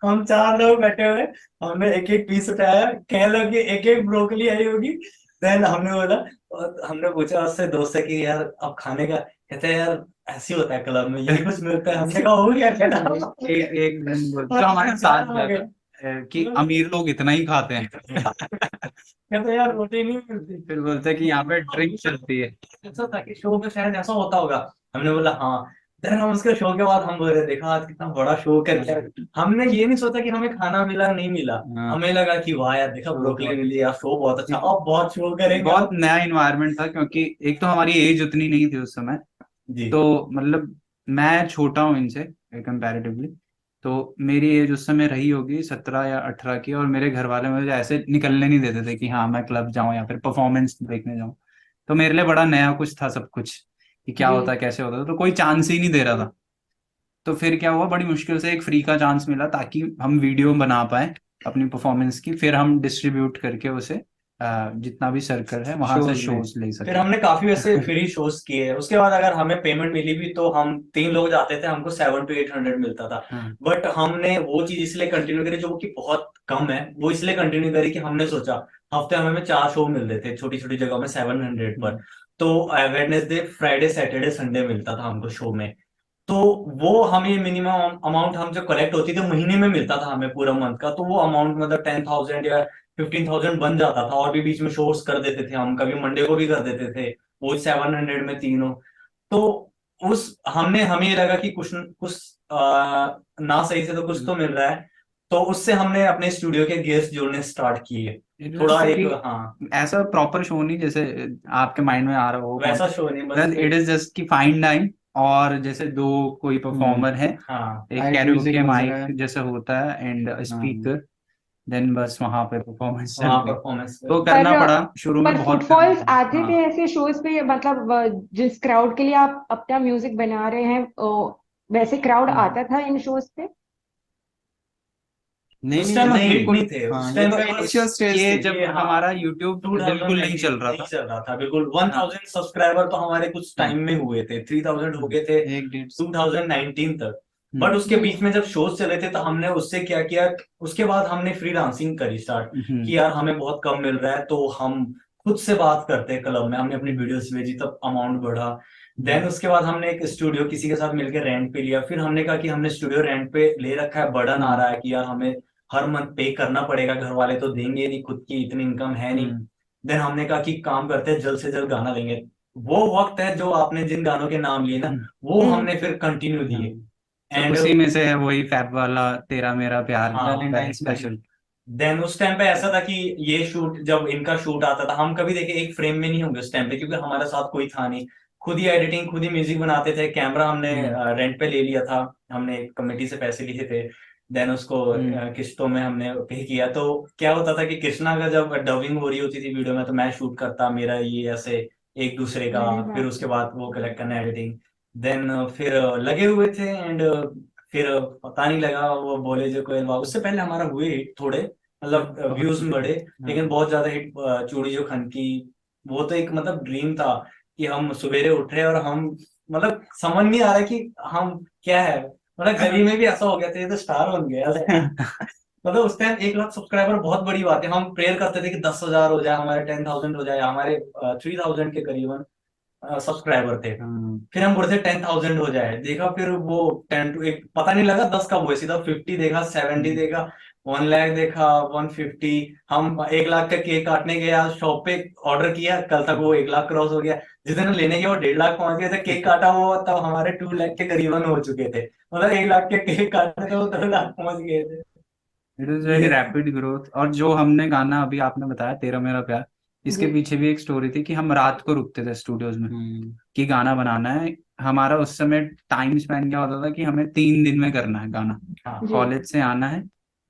हम 4 लोग बैठे हुए, हमने एक एक पीस उठाया, कह लो कि एक एक ब्रोकली आई होगी। देन हमने बोला, और हमने पूछा उससे दोस्त से कि यार अब खाने का, कहते हैं यार ऐसे ही होता है क्लब में, यही कुछ मिलता है। हमने कहा हो गया क्या? एक दिन जो हमारे साथ गया था कि अमीर लोग इतना ही खाते हैं। कहते हैं यार रोटी नहीं मिलती। फिर बोलते हैं कि यहाँ पे ड्रिंक चलती है। ऐसा था कि शो में शायद ऐसा होता होगा। हमने बोला हाँ। देन हम उसके शो के बाद हम बोल रहे, देखा आज कितना बड़ा शो करके आए। हमने ये नहीं सोचा कि हमें खाना मिला नहीं मिला, हाँ, हमें लगा कि वाह यार देखा शो ब्रोकली बहुत मिली यार, शो बहुत अच्छा, अब बहुत शो करेंगे बहुत अब। नया इन्वायरमेंट था, क्योंकि एक तो हमारी एज उतनी नहीं थी उस समय। जी तो मतलब मैं छोटा हूँ इनसे कंपैरेटिवली। तो मेरी एज उस समय रही होगी 17 या 18 की, और मेरे घर वाले मुझे ऐसे निकलने नहीं देते थे कि हाँ मैं क्लब जाऊँ या फिर परफॉर्मेंस देखने जाऊँ। तो मेरे लिए बड़ा नया कुछ था सब कुछ, कि क्या जी, होता है कैसे होता है, तो कोई चांस ही नहीं दे रहा था। तो फिर क्या हुआ, बड़ी मुश्किल से एक फ्री का चांस मिला ताकि हम वीडियो बना पाए अपनी परफॉर्मेंस की, फिर हम डिस्ट्रीब्यूट करके उसे जितना भी सर्कल है वहां से शोज में। शोज ले फिर सके। हमने काफी वैसे फ्री शोज किए। उसके बाद अगर हमें पेमेंट मिली भी तो हम 3 लोग जाते थे, हमको 700 to 800 मिलता था। हाँ बट हमने वो चीज इसलिए कंटिन्यू करी, जो कि बहुत कम है, वो इसलिए कंटिन्यू करी कि हमने सोचा हफ्ते में हमें 4 शो मिल रहे थे छोटी छोटी जगहों में 700 पर। तो वेडनेसडे फ्राइडे सैटरडे संडे मिलता था हमको शो में। तो वो हमें मिनिमम अमाउंट हम जो कलेक्ट होती थी महीने में मिलता था हमें पूरा मंथ का, तो वो अमाउंट मतलब 10,000 या 15,000 बन जाता था। और भी बीच में शोर्स कर देते थे हम, कभी मंडे को भी कर देते थे, वो 700 में तीनों। तो उस हमने हमें ये लगा कि कुछ न कुछ ना सही से तो कुछ तो मिल रहा है। तो उससे हमने अपने स्टूडियो के गेस्ट जोड़ने स्टार्ट किए। इट थोड़ा वाज एक, कि हाँ, ऐसा प्रॉपर शो नहीं जैसे आपके माइंड में आ रहा हो वैसा शो नहीं, बस इट इज जस्ट की फाइन टाइम, और जैसे दो कोई परफॉर्मर है, हाँ एक लाइट म्यूजिक कैरोके बज रहा माइक है। जैसा होता है एंड हाँ। स्पीकर, देन बस वहां पे परफॉर्मेंस चल वहाँ रही। परफॉर्मेंस। तो पर करना पड़ा, शुरू में पर बहुत करना फुटफॉल्स पड़ा। आते थे हाँ ऐसे शोज पे, मतलब जिस क्राउड के लिए आप अपना म्यूजिक बना रहे हैं, वैसे क्राउड हम्म। आता था इन शोज पे? नहीं उस नहीं, टाइम नहीं, बिग नहीं थे, हाँ उस ये टाइम तो पे इनिशियल स्टेज ये थी। जब ये हाँ हमारा यूट्यूब बिल्कुल नहीं 2019 चल रहा नहीं था। चल रहा था बिल्कुल। हाँ 1000 सब्सक्राइबर तो हमारे कुछ हाँ, टाइम में हुए थे, 3000 हो गए थे एक डेढ़। 2019 तक। बट हम्म उसके जी, बीच में जब शोज चले थे तो हमने उससे क्या किया, उसके बाद हमने फ्री डांसिंग करी स्टार्ट, हम्म कि यार हमें बहुत कम मिल रहा है, तो हम खुद से बात करते हैं क्लब में। हमने अपनी वीडियोस भेजी, तब अमाउंट बढ़ा। देन उसके बाद हमने एक स्टूडियो किसी के साथ मिलकर रेंट पे लिया। फिर हमने कहा कि हमने स्टूडियो रेंट पे ले रखा है, बर्डन आ रहा है कि यार हमें हर मंथ पे करना पड़ेगा, घर वाले तो देंगे नहीं, खुद की इतनी इनकम है नहीं। हम्म देन हमने कहा कि काम करते हैं, जल्द से जल्द गाना देंगे। वो वक्त है जो आपने जिन गानों के नाम लिए ना, हम्म। वो हम्म, हमने फिर कंटिन्यू हाँ, दिए। तो एंड उसी में से है वही फैब वाला तेरा मेरा प्यार हाँ, वैलेंटाइंस स्पेशल। देन उस टाइम पे ऐसा था कि ये शूट, जब इनका शूट आता था, हम कभी देखे एक फ्रेम में नहीं होंगे उस टाइम पे, क्योंकि हमारे साथ कोई था नहीं। खुद ही एडिटिंग, खुद ही म्यूजिक बनाते थे। कैमरा हमने हम्म रेंट पे ले लिया था, हमने एक कमेटी से पैसे लिए थे। देन उसको हम्म किस्तों में हमने पे किया। तो क्या होता था कि कृष्णा का जब डबिंग हो रही होती थी वीडियो में, तो मैं शूट करता, मेरा ये ऐसे एक दूसरे का। अरे फिर बाप उसके बाद वो कलेक्ट करना, एडिटिंग। देन फिर लगे हुए थे। एंड फिर पता नहीं लगा, वो बोले जो कोयल बाबू, उससे पहले हमारा हुए hit थोड़े, मतलब बहुत व्यूज में बढ़े। हाँ। लेकिन बहुत ज्यादा हिट चूड़ी जो खन की, वो तो एक मतलब ड्रीम था कि हम सवेरे उठ रहे और हम मतलब समझ नहीं आ रहा कि हम क्या है, मतलब गली में भी ऐसा हो गया था, ये तो स्टार बन गया मतलब उस टाइम 1 लाख सब्सक्राइबर बहुत बड़ी बात है। हम प्रेयर करते थे कि 10,000 हो जाए, हमारे 10,000 हो जाए, हमारे 3,000 के करीबन सब्सक्राइबर थे। हाँ फिर हम बोले थे 10,000 हो जाए, देखा फिर वो 10 टू एक पता नहीं लगा 10 कब हुए, सीधा 50 देखा, 70 देखा, 1 लाख देखा, 150। हम 1 लाख का केक काटने गए, आज शॉप पे ऑर्डर किया, कल तक वो 1 लाख क्रॉस हो गया। जिस दिन लेने गए वो 1.5 लाख पहुंच गए थे, केक काटा वो तब हमारे 2 लाख के करीबन हो चुके थे, मतलब 1 लाख के केक काटे थे वो 2 लाख पहुंच गए थे। इट इज वेरी ये रैपिड ग्रोथ। और जो हमने गाना अभी आपने बताया तेरा मेरा प्यार, इसके जी पीछे भी एक स्टोरी थी कि हम रात को रुकते थे स्टूडियोज में हम्म, कि गाना बनाना है। हमारा उस समय टाइम स्पेंड क्या होता था कि हमें 3 दिन में करना है गाना, हाँ जी कॉलेज से आना है,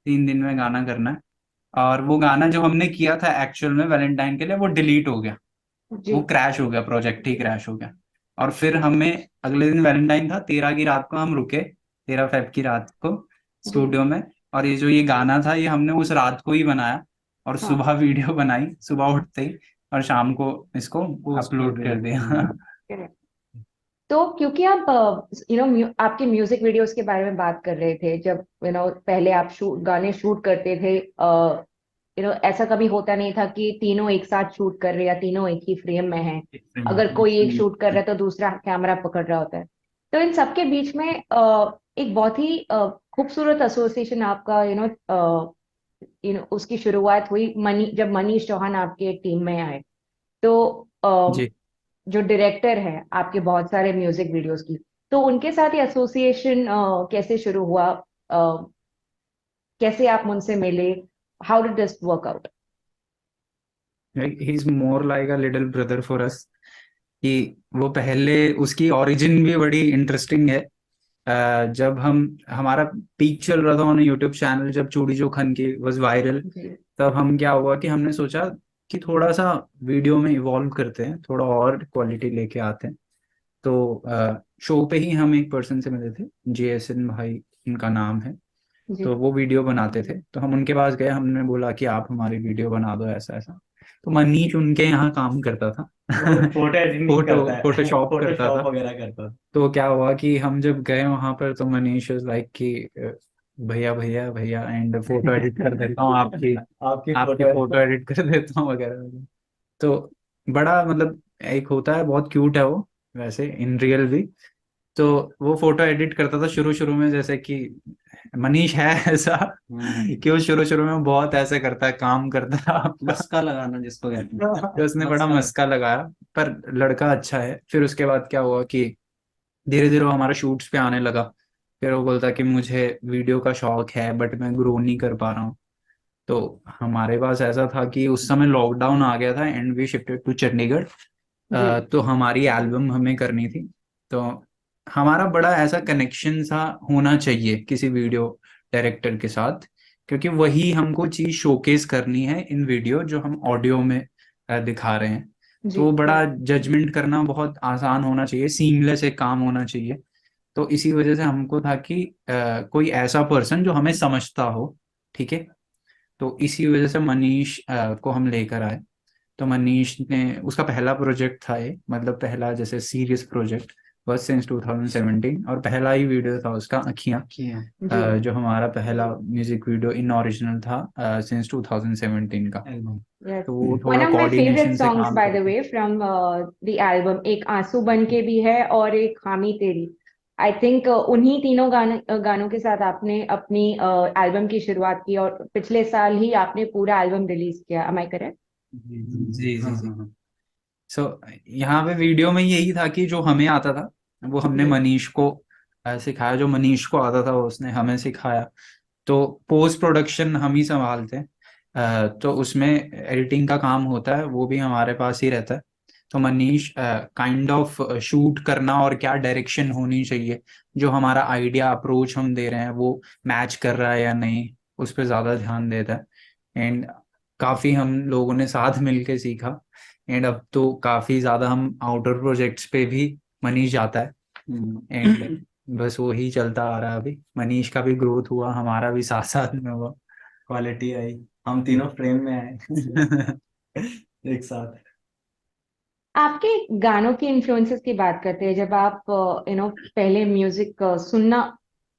3 दिन में गाना करना है। और वो गाना जो हमने किया था एक्चुअल में वैलेंटाइन के लिए वो डिलीट हो गया, जी वो क्रैश हो गया, प्रोजेक्ट ही क्रैश हो गया। और फिर हमें अगले दिन वैलेंटाइन था, 13 की रात को हम रुके, 13 फेब की रात को जी स्टूडियो में। और ये जो ये गाना था ये हमने उस रात को ही बनाया, और हाँ सुबह वीडियो बनाई सुबह उठते ही, और शाम को इसको पोस्ट कर अपलोड दिया। कर दिया। correct। तो क्योंकि आप आपके म्यूजिक वीडियोस के बारे में बात कर रहे थे, जब पहले आप गाने शूट करते थे, ऐसा कभी होता नहीं था कि तीनों एक साथ शूट कर रहे हैं या तीनों एक ही फ्रेम में हैं। अगर कोई एक शूट कर रहा है तो दूसरा कैमरा पकड़ रहा होता है। तो इन सबके बीच में एक बहुत ही खूबसूरत एसोसिएशन आपका उसकी शुरुआत हुई जब मनीष चौहान आपके टीम में आए। तो जी, जो डायरेक्टर है आपके बहुत सारे म्यूजिक वीडियोस की, तो उनके साथ ये एसोसिएशन कैसे शुरू हुआ? कैसे आप उनसे मिले? How did this work out? He is more like a little brother for us. कि वो पहले उसकी ओरिजिन भी बड़ी इंटरेस्टिंग है। जब हम हमारा पीक चल रहा था ऑन यूट्यूब चैनल, जब चूड़ी जोखन की वाज वायरल, जी तब हम क्या हुआ कि हमने सोचा कि थोड़ा सा वीडियो में इवॉल्व करते हैं, थोड़ा और क्वालिटी लेके आते हैं। तो शो पे ही हम एक पर्सन से मिले थे, JSN भाई उनका नाम है। जी तो वो वीडियो बनाते थे, तो हम उनके पास गए, हमने बोला कि आप हमारी वीडियो बना दो ऐसा ऐसा। तो मनीष उनके यहाँ काम करता था। वो फोटो एडिटिंग करता है, फोटोशॉप करता फोटोशॉप था। वगैरह करता है। तो क्या हुआ कि हम जब गए वहां पर, तो मनीष लाइक कि भैया भैया भैया एंड फोटो एडिट कर देता हूँ आपकी, आपकी आपकी फोटो फोटो एडिट कर देता हूँ वगैरह वगैरह। तो बड़ा मतलब एक होता है, बहुत क्यूट है वो वैसे इन रियल भी। तो वो फोटो एडिट करता था शुरू शुरू में, जैसे कि मनीष है ऐसा कि वो शुरू शुरू में बहुत ऐसे करता है, काम करता है आपका। मस्का लगाना जिसको कहते तो उसने हैं, बड़ा मस्का मस्का लगाया। पर लड़का अच्छा है। फिर उसके बाद क्या हुआ कि धीरे धीरे वो हमारा शूट्स पे आने लगा। फिर वो बोलता कि मुझे वीडियो का शौक है बट मैं ग्रो नहीं कर पा रहा हूँ। तो हमारे पास ऐसा था कि उस समय लॉकडाउन आ गया था and we shifted to Chandigarh. जी तो हमारी एल्बम हमें करनी थी। तो हमारा बड़ा ऐसा कनेक्शन सा होना चाहिए किसी वीडियो डायरेक्टर के साथ, क्योंकि वही हमको चीज शोकेस करनी है इन वीडियो जो हम ऑडियो में दिखा रहे हैं। तो जी वो बड़ा जजमेंट करना बहुत आसान होना चाहिए, सीमलेस एक काम होना चाहिए। तो इसी वजह से हमको था कि कोई ऐसा पर्सन जो हमें समझता हो, ठीक है। तो इसी वजह से मनीष को हम लेकर आए। तो मनीष ने, उसका पहला प्रोजेक्ट था ये, मतलब पहला जैसे सीरियस प्रोजेक्ट बस सिंस 2017, और पहला ही वीडियो था उसका अखियां, किया। जी जो हमारा पहला म्यूजिक वीडियो इन ओरिजिनल था सिंस 2017 का। एल्बम। यस। तो वो वन थोड़ा ऑफ माय फेवरेट कोऑर्डिनेशन से सॉन्ग्स काम बाय द करता है। वे फ्रॉम द एल्बम, एक आंसू बन के भी है और एक हामी तेरी। आई थिंक उन्हीं तीनों गानों के साथ आपने अपनी एल्बम की शुरुआत की, और पिछले साल ही आपने पूरा एल्बम रिलीज किया। Am I correct? जी जी हाँ जी जी। हाँ हाँ। सो यहाँ पे वीडियो में यही था कि जो हमें आता था वो हमने जी मनीष को सिखाया, जो मनीष को आता था वो उसने हमें सिखाया। तो पोस्ट प्रोडक्शन हम ही संभालते हैं। तो उसमें एडिटिंग का काम होता है, वो भी हमारे पास ही रहता है। तो मनीष काइंड ऑफ शूट करना और क्या डायरेक्शन होनी चाहिए, जो हमारा आइडिया अप्रोच हम दे रहे हैं वो मैच कर रहा है या नहीं, उस पर ज्यादा ध्यान देता है। एंड काफी हम लोगों ने साथ मिलके सीखा। एंड अब तो काफी ज्यादा हम आउटर प्रोजेक्ट्स पे भी मनीष जाता है। एंड बस वो ही चलता आ रहा है। अभी मनीष का भी ग्रोथ हुआ, हमारा भी साथ साथ में हुआ। क्वालिटी आई, हम तीनों फ्रेम में आए एक साथ। आपके गानों के इन्फ्लुएंसेस की बात करते हैं, जब आप पहले म्यूजिक सुनना,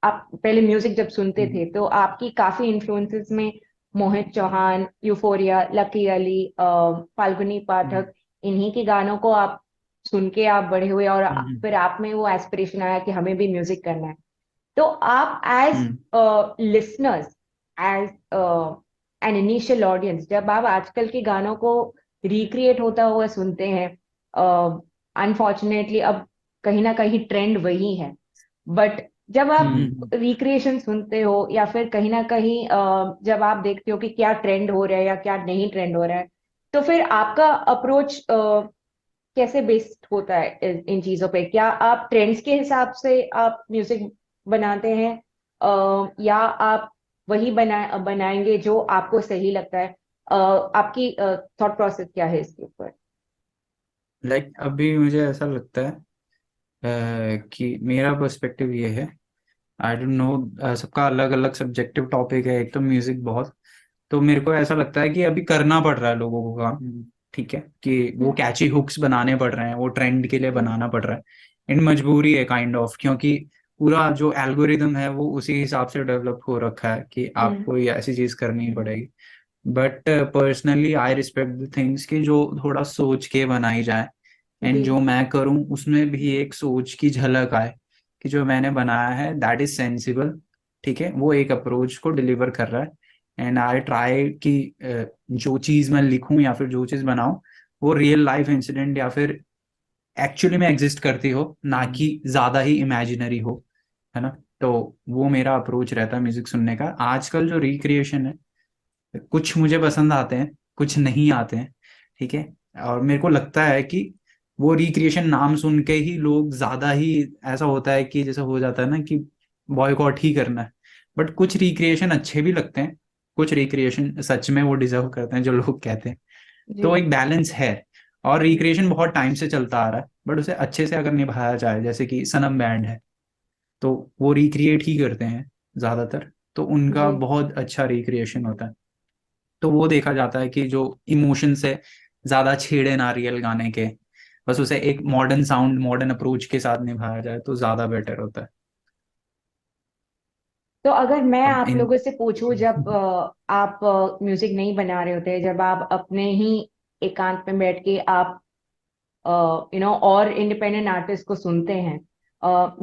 आप पहले म्यूजिक जब सुनते थे तो आपकी काफी इन्फ्लुएंसेस में मोहित चौहान, यूफोरिया, लकी अली, फाल्गुनी पाठक, इन्हीं के गानों को आप सुन के आप बड़े हुए और हम्म फिर आप में वो एस्पिरेशन आया कि हमें भी म्यूजिक करना है। तो आप as hmm listeners, as an initial audience, जब आप आजकल के गानों को रिक्रिएट होता हुआ सुनते हैं, अनफॉर्चुनेटली अब कहीं ना कहीं ट्रेंड वही है, बट जब आप हम्म रिक्रिएशन सुनते हो या फिर कहीं ना कहीं जब आप देखते हो कि क्या ट्रेंड हो रहा है या क्या नहीं ट्रेंड हो रहा है, तो फिर आपका अप्रोच कैसे बेस्ड होता है इन चीजों पे? क्या आप ट्रेंड्स के हिसाब से आप म्यूजिक बनाते हैं, या आप वही बनाएंगे जो आपको सही लगता है? आपकी थॉट प्रोसेस क्या है इसके ऊपर? लाइक अभी मुझे ऐसा लगता है कि मेरा पर्सपेक्टिव ये है, आई डोंट नो, सबका अलग अलग सब्जेक्टिव टॉपिक है, एक तो म्यूजिक बहुत, तो मेरे को ऐसा लगता है कि अभी करना पड़ रहा है लोगों को काम, ठीक है, कि वो हम्म। कैची हुक्स बनाने पड़ रहे हैं, वो ट्रेंड के लिए हम्म। बनाना पड़ रहा है, इन मजबूरी है काइंड ऑफ, क्योंकि पूरा जो एल्गोरिदम है वो उसी हिसाब से डेवलप हो रखा है कि हम्म। आपको ये ऐसी चीज करनी ही पड़ेगी। But personally I respect the things कि जो थोड़ा सोच के बनाई जाए, एंड जी। जो मैं करूं उसमें भी एक सोच की झलक आए, कि जो मैंने बनाया है दैट इज सेंसिबल, ठीक है, वो एक अप्रोच को डिलीवर कर रहा है। एंड आई ट्राई कि जो चीज मैं लिखूं या फिर जो चीज बनाऊं वो रियल लाइफ इंसिडेंट या फिर एक्चुअली में एग्जिस्ट करती हो, ना कि ज्यादा ही इमेजिनरी हो, है ना। तो वो मेरा अप्रोच रहता है म्यूजिक सुनने का। आजकल जो रिक्रिएशन है, कुछ मुझे पसंद आते हैं, कुछ नहीं आते हैं, ठीक है, और मेरे को लगता है कि वो रिक्रिएशन नाम सुन के ही लोग ज्यादा ही, ऐसा होता है कि जैसे हो जाता है ना कि बॉयकॉट ही करना है। बट कुछ रिक्रिएशन अच्छे भी लगते हैं, कुछ रिक्रिएशन सच में वो डिजर्व करते हैं जो लोग कहते हैं। जी। तो एक बैलेंस है, और रिक्रिएशन बहुत टाइम से चलता आ रहा है, बट उसे अच्छे से अगर निभाया जाए, जैसे कि सनम बैंड है, तो वो रिक्रिएट ही करते हैं ज्यादातर, तो उनका जी। बहुत अच्छा रिक्रिएशन होता है। तो वो देखा जाता है कि जो इमोशन से ज्यादा छेड़े ना रियल गाने के, बस उसे एक मॉडर्न साउंड मॉडर्न अप्रोच के साथ निभाया जाए तो ज्यादा बेटर होता है। तो अगर मैं अब आप इन लोगों से पूछूं, जब आप म्यूजिक नहीं बना रहे होते, जब आप अपने ही एकांत में बैठ के आप और इंडिपेंडेंट आर्टिस्ट को सुनते हैं,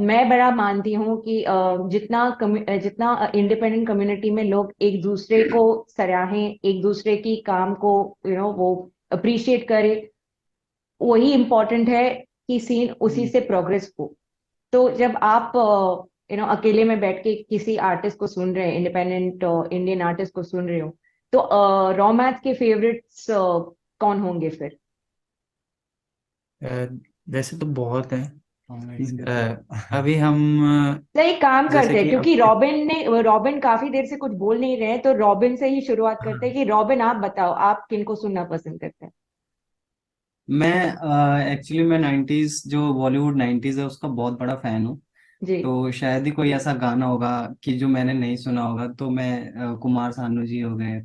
मैं बड़ा मानती हूँ कि जितना इंडिपेंडेंट कम्युनिटी में लोग एक दूसरे को सराहें, एक दूसरे की काम को वो अप्रिशिएट करें, वही इम्पोर्टेंट है कि सीन उसी से प्रोग्रेस हो। तो जब आप अकेले में बैठ के किसी आर्टिस्ट को सुन रहे हैं, इंडिपेंडेंट इंडियन आर्टिस्ट को सुन रहे हो, तो रोमांस के फेवरेट्स कौन होंगे फिर? वैसे तो बहुत है। कॉमेडियन के अभी हम तो एक काम जैसे करते हैं, कि क्योंकि अब रॉबिन काफी देर से कुछ बोल नहीं रहे हैं, तो रॉबिन से ही शुरुआत करते हैं कि रॉबिन, आप बताओ आप किनको सुनना पसंद करते हैं? मैं एक्चुअली मैं 90s जो बॉलीवुड 90s है उसका बहुत बड़ा फैन हूँ। जी। तो शायद ही कोई ऐसा गाना होगा कि जो मैंने नहीं सुना होगा। तो मैं कुमार सानू जी हो गए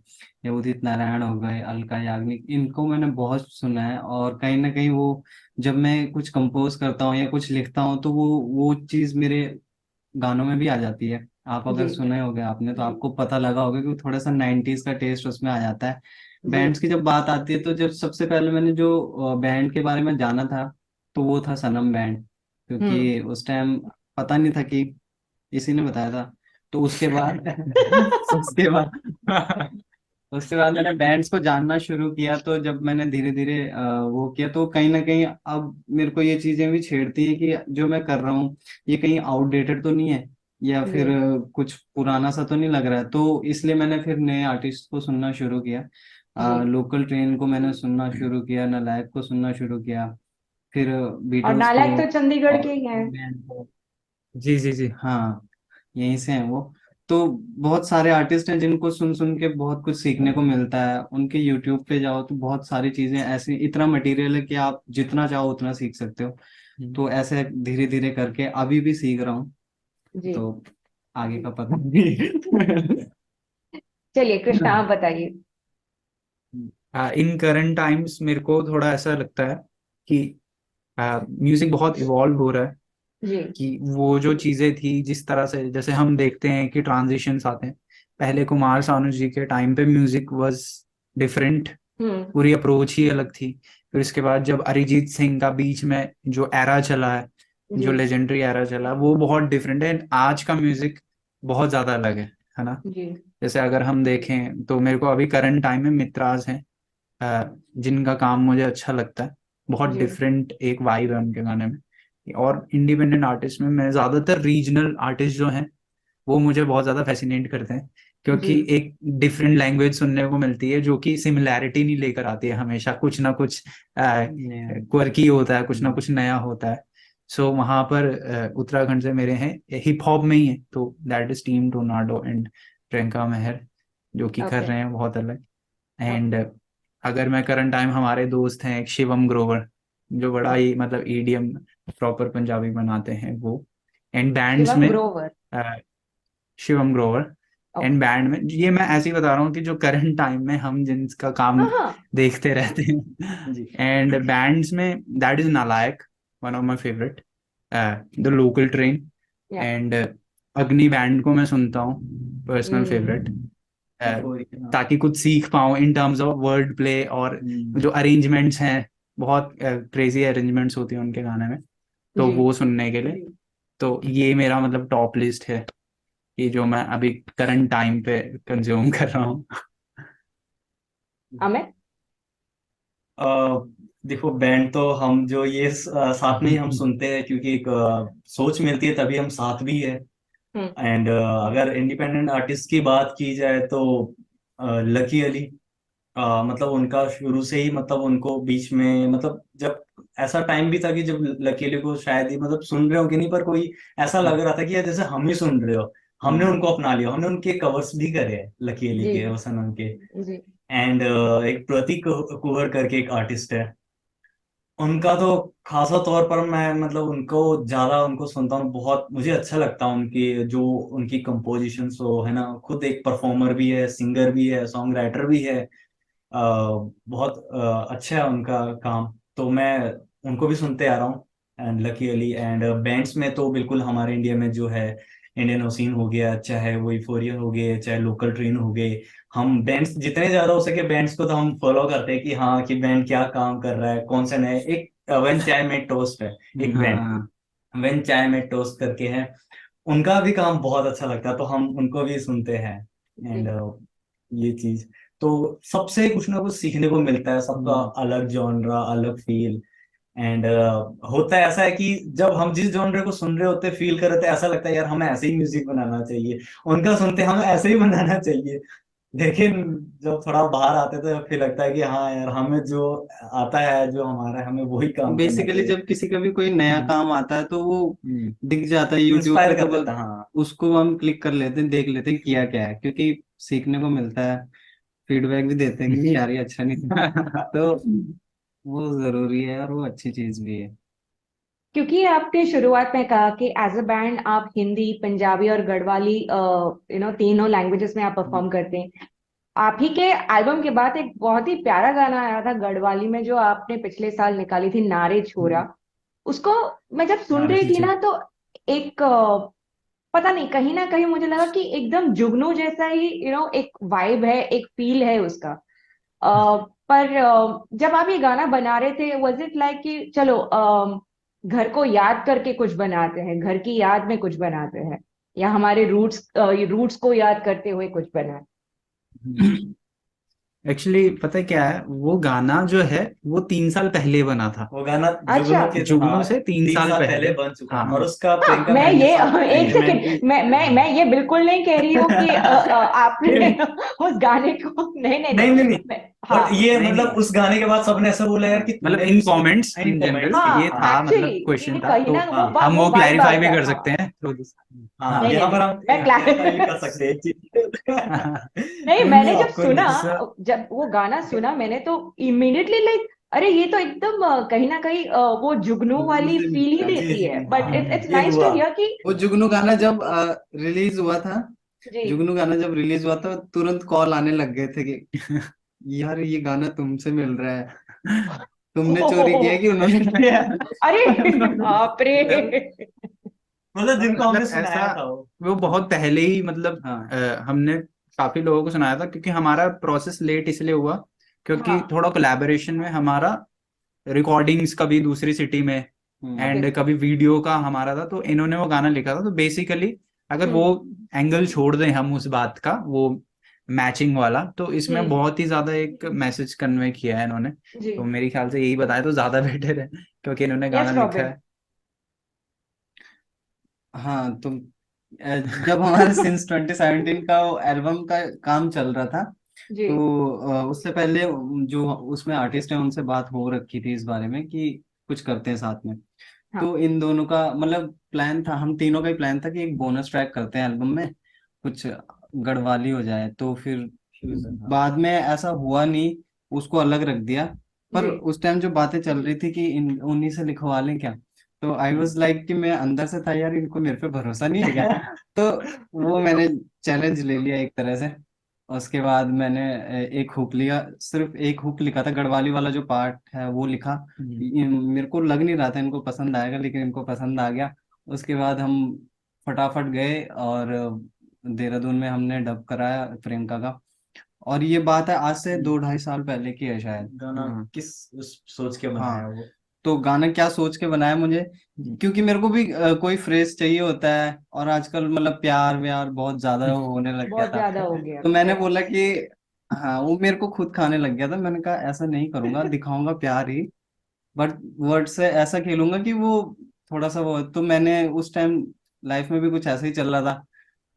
या उदित नारायण हो गए, अलका याग्निक, इनको मैंने बहुत सुना है। और कहीं ना कहीं वो जब मैं कुछ कंपोज करता हूँ या कुछ लिखता हूँ तो वो चीज़ मेरे गानों में भी आ जाती है। आप जी। अगर सुने होगे आपने तो आपको पता लगा होगा कि थोड़ा सा 90s का टेस्ट उसमें आ जाता है। जी। बैंड्स की जब बात आती है तो जब सबसे पहले मैंने जो बैंड के बारे में जाना था तो वो था सनम बैंड, हम्म। क्योंकि उस टाइम पता नहीं था कि इसी ने बताया था। तो उसके बाद उसके बाद उसके बाद मैंने बैंड्स को जानना शुरू किया। तो जब मैंने धीरे धीरे वो किया तो कहीं ना कहीं अब मेरे को ये चीजें भी छेड़ती है कि जो मैं कर रहा हूँ ये कहीं आउटडेटेड तो नहीं है या जी। फिर कुछ पुराना सा तो नहीं लग रहा है। तो इसलिए मैंने फिर नए आर्टिस्ट को सुनना शुरू किया। जी। लोकल ट्रेन को मैंने सुनना शुरू किया, नालायक को सुनना शुरू किया, फिर और बीटल्स को नालायक तो चंडीगढ़ के और ही हैं। बैंड को। जी जी जी। हाँ, यहीं से हैं वो। तो बहुत सारे आर्टिस्ट हैं जिनको सुन सुन के बहुत कुछ सीखने को मिलता है। उनके यूट्यूब पे जाओ तो बहुत सारी चीजें ऐसी, इतना मटेरियल है कि आप जितना चाहो उतना सीख सकते हो। हम्म। तो ऐसे धीरे धीरे करके अभी भी सीख रहा हूँ। जी। तो आगे का पता नहीं। चलिए कृष्णा, आप बताइए। इन करंट टाइम्स मेरे को थोड़ा ऐसा लगता है कि म्यूजिक बहुत इवॉल्व हो रहा है, जी। कि वो जो चीजें थी जिस तरह से, जैसे हम देखते हैं कि ट्रांजिशंस आते हैं, पहले कुमार सानू जी के टाइम पे म्यूजिक वाज डिफरेंट, पूरी अप्रोच ही अलग थी। फिर इसके बाद जब अरिजीत सिंह का बीच में जो एरा चला है, जो जी लेजेंडरी एरा चला, वो बहुत डिफरेंट है। आज का म्यूजिक बहुत ज्यादा अलग है ना। जी जैसे अगर हम देखें तो मेरे को अभी करंट टाइम में मित्राज हैं, जिनका काम मुझे अच्छा लगता है। बहुत जी डिफरेंट एक वाइब है उनके गाने में। और इंडिपेंडेंट आर्टिस्ट में मैं ज्यादातर रीजनल आर्टिस्ट जो हैं वो मुझे बहुत ज्यादा फैसिनेट करते हैं, जी क्योंकि एक डिफरेंट लैंग्वेज सुनने को मिलती है जो कि सिमिलैरिटी नहीं लेकर आती है, हमेशा कुछ ना कुछ Yeah. क्वर्की होता है, कुछ ना कुछ नया होता है। सो वहां पर उत्तराखंड से मेरे हैं, हिप हॉप में ही है, तो that is team tornado and Priyanka Mehar, जो कि कर ओके रहे हैं बहुत अलग। ओके। एंड अगर मैं करंट टाइम, हमारे दोस्त हैं एक शिवम ग्रोवर, जो बड़ा ही मतलब ईडीएम प्रॉपर पंजाबी बनाते हैं वो। एंड बैंड्स शिवम में Grover. Shivam Grover. Okay. And band में ये मैं ऐसे ही बता रहा हूँ कि जो करंट टाइम में हम जिनका काम हाँ हाँ। देखते रहते हैं। जी। एंड बैंड्स में दैट इज नालायक, one of my favourite, the local train. या एंड अग्नि बैंड को मैं सुनता हूँ, पर्सनल हम्म फेवरेट, Euphoria. ताकि कुछ सीख पाऊँ in terms of word play. और जो अरेंजमेंट्स हैं, बहुत क्रेजी अरेंजमेंट्स होती हैं उनके गाने में, तो जी वो सुनने के लिए। तो ये मेरा मतलब टॉप लिस्ट है, ये जो मैं अभी करंट टाइम पे कंज्यूम कर रहा हूँ। अमित। अ, देखो बैंड तो हम जो ये साथ में ही हम सुनते हैं, क्योंकि एक सोच मिलती है तभी हम साथ भी है। हम्म एंड अगर इंडिपेंडेंट आर्टिस्ट की बात की जाए तो लकी अली, मतलब उनका शुरू से ही, मतलब उनको बीच में, मतलब जब ऐसा टाइम भी था कि जब लकी अली को शायद ही मतलब सुन रहे हो कि नहीं, पर कोई ऐसा लग रहा था कि यार जैसे हम ही सुन रहे हो। हमने उनको अपना लिया, हमने उनके कवर्स भी करे हैं लकी अली जी के, वो सनम के। जी एंड एक प्रतीक कुंवर करके एक आर्टिस्ट है, उनका तो खासा तौर पर मैं मतलब उनको ज्यादा उनको सुनता हूँ, बहुत मुझे अच्छा लगता है उनकी जो उनकी कंपोजिशन हो, है ना। खुद एक परफॉर्मर भी है, सिंगर भी है, सॉन्ग राइटर भी है। बहुत अच्छा है उनका काम, तो मैं उनको भी सुनते आ रहा हूँ। And lucky Ali. And bands में तो बिल्कुल हमारे इंडिया में जो है, इंडियन ओसिन हो गया, चाहे वो यूफोरिया हो गए, चाहे लोकल ट्रेन हो गए। हम बैंड्स जितने ज्यादा हो सके बैंड्स को तो हम फॉलो करते हैं कि हाँ कि बैंड क्या काम कर रहा है, कौन से नए। एक वेन चाय में टोस्ट है, एक बैंड हाँ। वेन चाय में टोस्ट करके है, उनका भी काम बहुत अच्छा लगता है, तो हम उनको भी सुनते हैं। एंड जी ये चीज तो सबसे कुछ ना कुछ सीखने को मिलता है, सबका अलग जॉनरा, अलग फील। एंड होता है ऐसा है कि जब हम जिस जॉनरे को सुन रहे होते, फील कर रहे होते, ऐसा लगता है यार हमें ऐसे ही म्यूजिक बनाना चाहिए, उनका सुनते हमें ऐसे ही बनाना चाहिए। लेकिन जब थोड़ा बाहर आते तो फिर लगता है कि हाँ यार, हमें जो आता है, जो हमारा है, हमें वही काम करना बेसिकली चाहिए। जब किसी का भी कोई नया काम आता है तो वो दिख जाता है यूट्यूब इंस्पायर पे, तो कर बस देता है, हाँ। उसको हम क्लिक कर लेते हैं, देख लेते हैं किया क्या है, क्योंकि सीखने को मिलता है, फीडबैक भी देते हैं कि यार ये अच्छा नहीं था। तो वो जरूरी है और वो अच्छी चीज भी है। क्योंकि आपने शुरुआत में कहा कि एज अ बैंड आप हिंदी, पंजाबी और गढ़वाली तीनों लैंग्वेजेस में आप परफॉर्म करते हैं। आप ही के एल्बम के बाद एक बहुत ही प्यारा गाना आया था गढ़वाली में, जो आपने पिछले साल निकाली थी, नारे छोरा। उसको मैं जब सुन रही थी जी। ना, तो एक पता नहीं, कहीं ना कहीं मुझे लगा कि एकदम जुगनू जैसा ही एक वाइब है, एक फील है उसका। पर जब आप ये गाना बना रहे थे, वाज इट लाइक कि चलो घर को याद करके कुछ बनाते हैं, घर की याद में कुछ बनाते हैं, या हमारे रूट्स को याद करते हुए कुछ बनाए? एक्चुअली पता है क्या है, वो गाना जो है वो 3 साल पहले बना था, वो गाना अच्छा। जुगनू के, जुगनू हाँ, से तीन तीन साल साल पहले। पहले बन चुका है, हाँ। और उसका हाँ, प्रियंका मैं मैन के ये साथ एक अरेंजमेंट सेकंड, भी। मैं ये बिल्कुल नहीं कह रही हूँ कि आपने उस गाने को, नहीं नहीं नहीं, नहीं नहीं नहीं, बट हाँ ये नहीं नहीं, मतलब उस गाने के बाद सबने ऐसा बोला यार कि मतलब तूने भी इन comments in in general comments ये हाँ, था, एक्चुअली मतलब क्वेश्चन ये था, कहीं तो ना हाँ हम वो वो वाइब क्लैरिफाई भी आता है, कर सकते हाँ। हैं तो हाँ, नहीं नहीं यहाँ नहीं, पर हम मैं क्लियर भी कर सकते हैं एक चीज। नहीं, नहीं नहीं, मैंने जब आपको सुना, नहीं। जब वो गाना सुना मैंने, तो इमीडिएटली लाइक, अरे ये तो एकदम कहीं ना कहीं वो जुगनू जुगनू वाली से फील ही मिलता है। जी देती जी है, जी, बट हाँ, इट्स ये नाइस टू हुआ। हियर कि वो जुगनू गाना जब रिलीज हुआ था, जी जुगनू गाना जब रिलीज हुआ था तुरंत कॉल आने लग गए थे कि यार ये गाना तुमसे मिल रहा है, तुमने चोरी किया ओह, कि उन्होंने किया। अरे बाप रे। मतलब जिनको हमने मतलब ऐसा, सुनाया था वो। वो बहुत पहले ही मतलब हाँ। हमने काफी लोगों को सुनाया था, क्योंकि हमारा प्रोसेस लेट इसलिए हुआ क्योंकि हाँ थोड़ा कोलैबोरेशन में हमारा रिकॉर्डिंग्स कभी दूसरी सिटी में एंड ओके कभी वीडियो का हमारा था, तो इन्होंने वो गाना लिखा था। तो बेसिकली अगर वो एंगल छोड़ दें हम उस बात का, वो मैचिंग वाला, तो इसमें हम्म बहुत ही ज्यादा एक मैसेज कन्वे किया है इन्होंने। जी तो मेरे ख्याल से यही बताया तो ज्यादा बेटर है, क्योंकि इन्होंने गाना यस लिखा रॉबिन है। हाँ तो जब हमारे सिंस 2017 का वो एल्बम का काम चल रहा था, जी तो उससे पहले जो उसमें आर्टिस्ट हैं उनसे बात हो रखी थी इस बारे में कि कुछ करते हैं साथ में। हाँ तो इन दोनों का मतलब प्लान था, हम तीनों का ही प्लान था कि एक बोनस ट्रैक करते हैं एल्बम में, कुछ गढ़वाली हो जाए। तो फिर फ्यूजन, हाँ। बाद में ऐसा हुआ नहीं, उसको अलग रख दिया। पर जी उस टाइम जो बातें चल रही थी कि इन उन्हीं से लिखवा लें क्या, तो आई वाज लाइक कि मैं अंदर से था यार, इनको मेरे पे भरोसा नहीं है क्या। तो वो मैंने चैलेंज ले लिया एक तरह से। उसके बाद मैंने एक हुक लिया, सिर्फ एक हुक लिखा था, गढ़वाली वाला जो पार्ट है वो लिखा। मेरे को लग नहीं रहा था इनको पसंद आएगा, लेकिन इनको पसंद आ गया। उसके बाद हम फटाफट गए और देहरादून में हमने डब कराया प्रियंका का। और ये बात है आज से 2-2.5 साल पहले की है शायद। गाना हाँ किस उस सोच के बनाया हाँ वो? तो गाना क्या सोच के बनाया मुझे, क्योंकि मेरे को भी कोई फ्रेज चाहिए होता है, और आजकल मतलब प्यार व्यार बहुत ज्यादा होने लग गया बहुत था। ज्यादा हो गया तो मैंने यस बोला कि हाँ, वो मेरे को खुद खाने लग गया था। मैंने कहा ऐसा नहीं करूंगा, दिखाऊंगा प्यार ही, बट वर्ड से ऐसा खेलूंगा कि वो थोड़ा सा वो। तो मैंने उस टाइम लाइफ में भी कुछ ऐसा ही चल रहा था।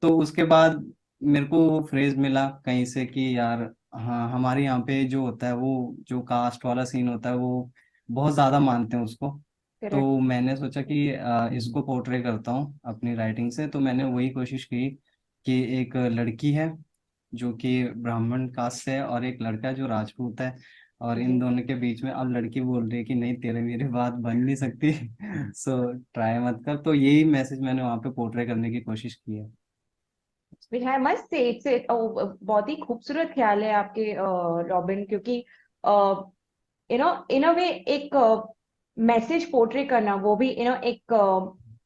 तो उसके बाद मेरे को वो फ्रेज मिला कहीं से कि यार हाँ, हमारे यहाँ पे जो होता है वो जो कास्ट वाला सीन होता है वो बहुत ज्यादा मानते हैं उसको। करेक्ट तो मैंने सोचा कि इसको पोर्ट्रे करता हूँ अपनी राइटिंग से। तो मैंने वही कोशिश की कि एक लड़की है जो कि ब्राह्मण कास्ट से है, और एक लड़का है जो राजपूत है, और इन जी दोनों के बीच में अब लड़की बोल रही है कि नहीं तेरे मेरी बात बन नहीं सकती। सो ट्राई मत कर। तो यही मैसेज मैंने वहाँ पे पोर्ट्रे करने की कोशिश की है। विच आई मस्ट से इट्स बहुत ही खूबसूरत ख्याल है आपके रॉबिन क्योंकि इन अ वे एक मैसेज पोर्ट्रे करना वो भी एक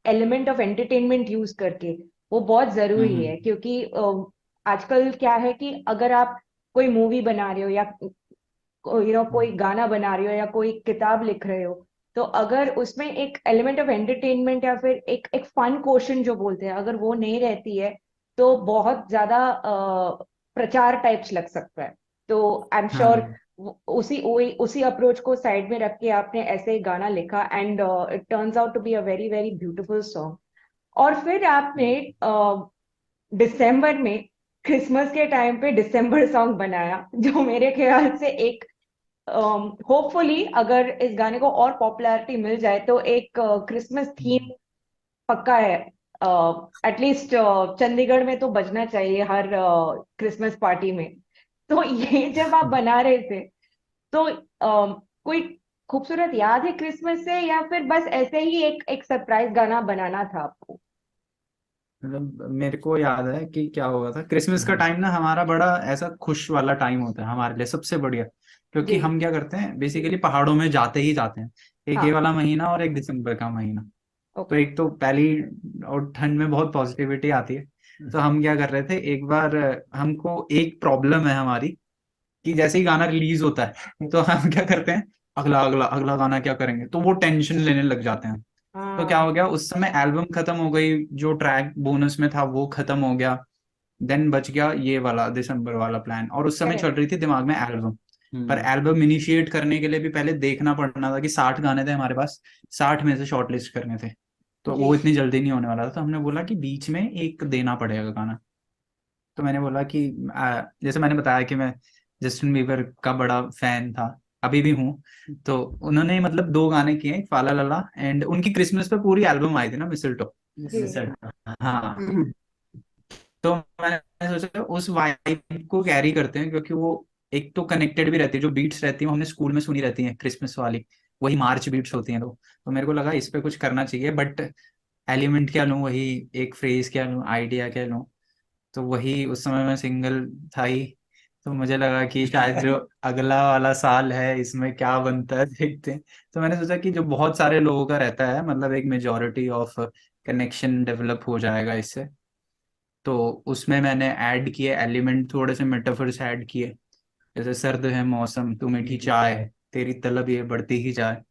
एलिमेंट ऑफ एंटरटेनमेंट यूज करके वो बहुत जरूरी है हम्म क्योंकि आजकल क्या है कि अगर आप कोई मूवी बना रहे हो या कोई गाना बना रहे हो या कोई किताब लिख रहे हो तो अगर उसमें एक एलिमेंट ऑफ एंटरटेनमेंट या फिर एक फन क्वेश्चन जो बोलते हैं अगर वो नहीं रहती है तो बहुत ज्यादा प्रचार टाइप्स लग सकता है तो आई एम श्योर हाँ उसी अप्रोच को साइड में रख के आपने ऐसे गाना लिखा and it turns out to be a very very beautiful song और फिर आपने दिसंबर में क्रिसमस के टाइम पे दिसंबर सॉन्ग बनाया जो मेरे ख्याल से एक होपफुली अगर इस गाने को और पॉपुलैरिटी मिल जाए तो एक क्रिसमस थीम पक्का है एटलीस्ट चंडीगढ़ में तो बजना चाहिए हर क्रिसमस पार्टी में तो ये जब आप बना रहे थे तो कोई खूबसूरत याद है क्रिसमस से या फिर बस ऐसे ही एक सरप्राइज गाना बनाना था आपको मतलब मेरे को याद है कि क्या हुआ था, क्रिसमस का टाइम ना हमारा बड़ा ऐसा खुश वाला टाइम होता है हमारे लिए सबसे बढ़िया। क्योंकि जी हम क्या करते हैं बेसिकली पहाड़ों में जाते ही जाते हैं, एक ये हाँ वाला महीना और एक दिसंबर का महीना। तो ओके एक तो पहली और ठंड में बहुत पॉजिटिविटी आती है। तो हम क्या कर रहे थे एक बार, हमको एक प्रॉब्लम है हमारी कि जैसे ही गाना रिलीज होता है तो हम क्या करते हैं, अगला अगला अगला गाना क्या करेंगे, तो वो टेंशन लेने लग जाते हैं। तो क्या हाँ हो गया, उस समय एल्बम खत्म हो गई, जो ट्रैक बोनस में था वो खत्म हो गया। देन बच गया ये वाला दिसंबर वाला प्लान, और उस समय चल करेक्ट रही थी दिमाग में एल्बम। पर हम्म एल्बम इनिशिएट करने के लिए भी पहले देखना पड़ना था कि 60 गाने थे हमारे पास, 60 में से शॉर्ट लिस्ट करने थे। तो जी वो इतनी जल्दी नहीं होने वाला था, तो हमने बोला कि बीच में एक देना पड़ेगा गाना। तो मैंने बोला कि जैसे मैंने बताया कि मैं जस्टिन बीबर का बड़ा फैन था, अभी भी हूँ। तो उन्होंने मतलब दो गाने किए, एक फाला लला, एंड उनकी क्रिसमस पे पूरी एल्बम आई थी ना, मिसलटो। जी मिसल, हाँ। तो मैंने सोचा उस वाइब को कैरी करते हैं, क्योंकि वो एक तो कनेक्टेड भी रहती है, जो बीट्स रहती है वो हमने स्कूल में सुनी रहती हैं क्रिसमस वाली, वही मार्च बीट्स होती हैं। तो मेरे को लगा इस पे कुछ करना चाहिए, बट एलिमेंट क्या लूँ, वही एक फ्रेज क्या लूँ, आइडिया क्या लूँ। तो वही उस समय मैं सिंगल था ही, तो मुझे लगा कि शायद जो अगला वाला साल है इसमें क्या बनता है देखते हैं। तो मैंने सोचा कि जो बहुत सारे लोगों का रहता है, मतलब एक मेजोरिटी ऑफ कनेक्शन डेवलप हो जाएगा इससे। तो उसमें मैंने ऐड किए एलिमेंट, थोड़े से मेटाफर्स ऐड किए। जैसे सर्द है मौसम तू मीठी चाय, तेरी तलब ये बढ़ती ही जाए।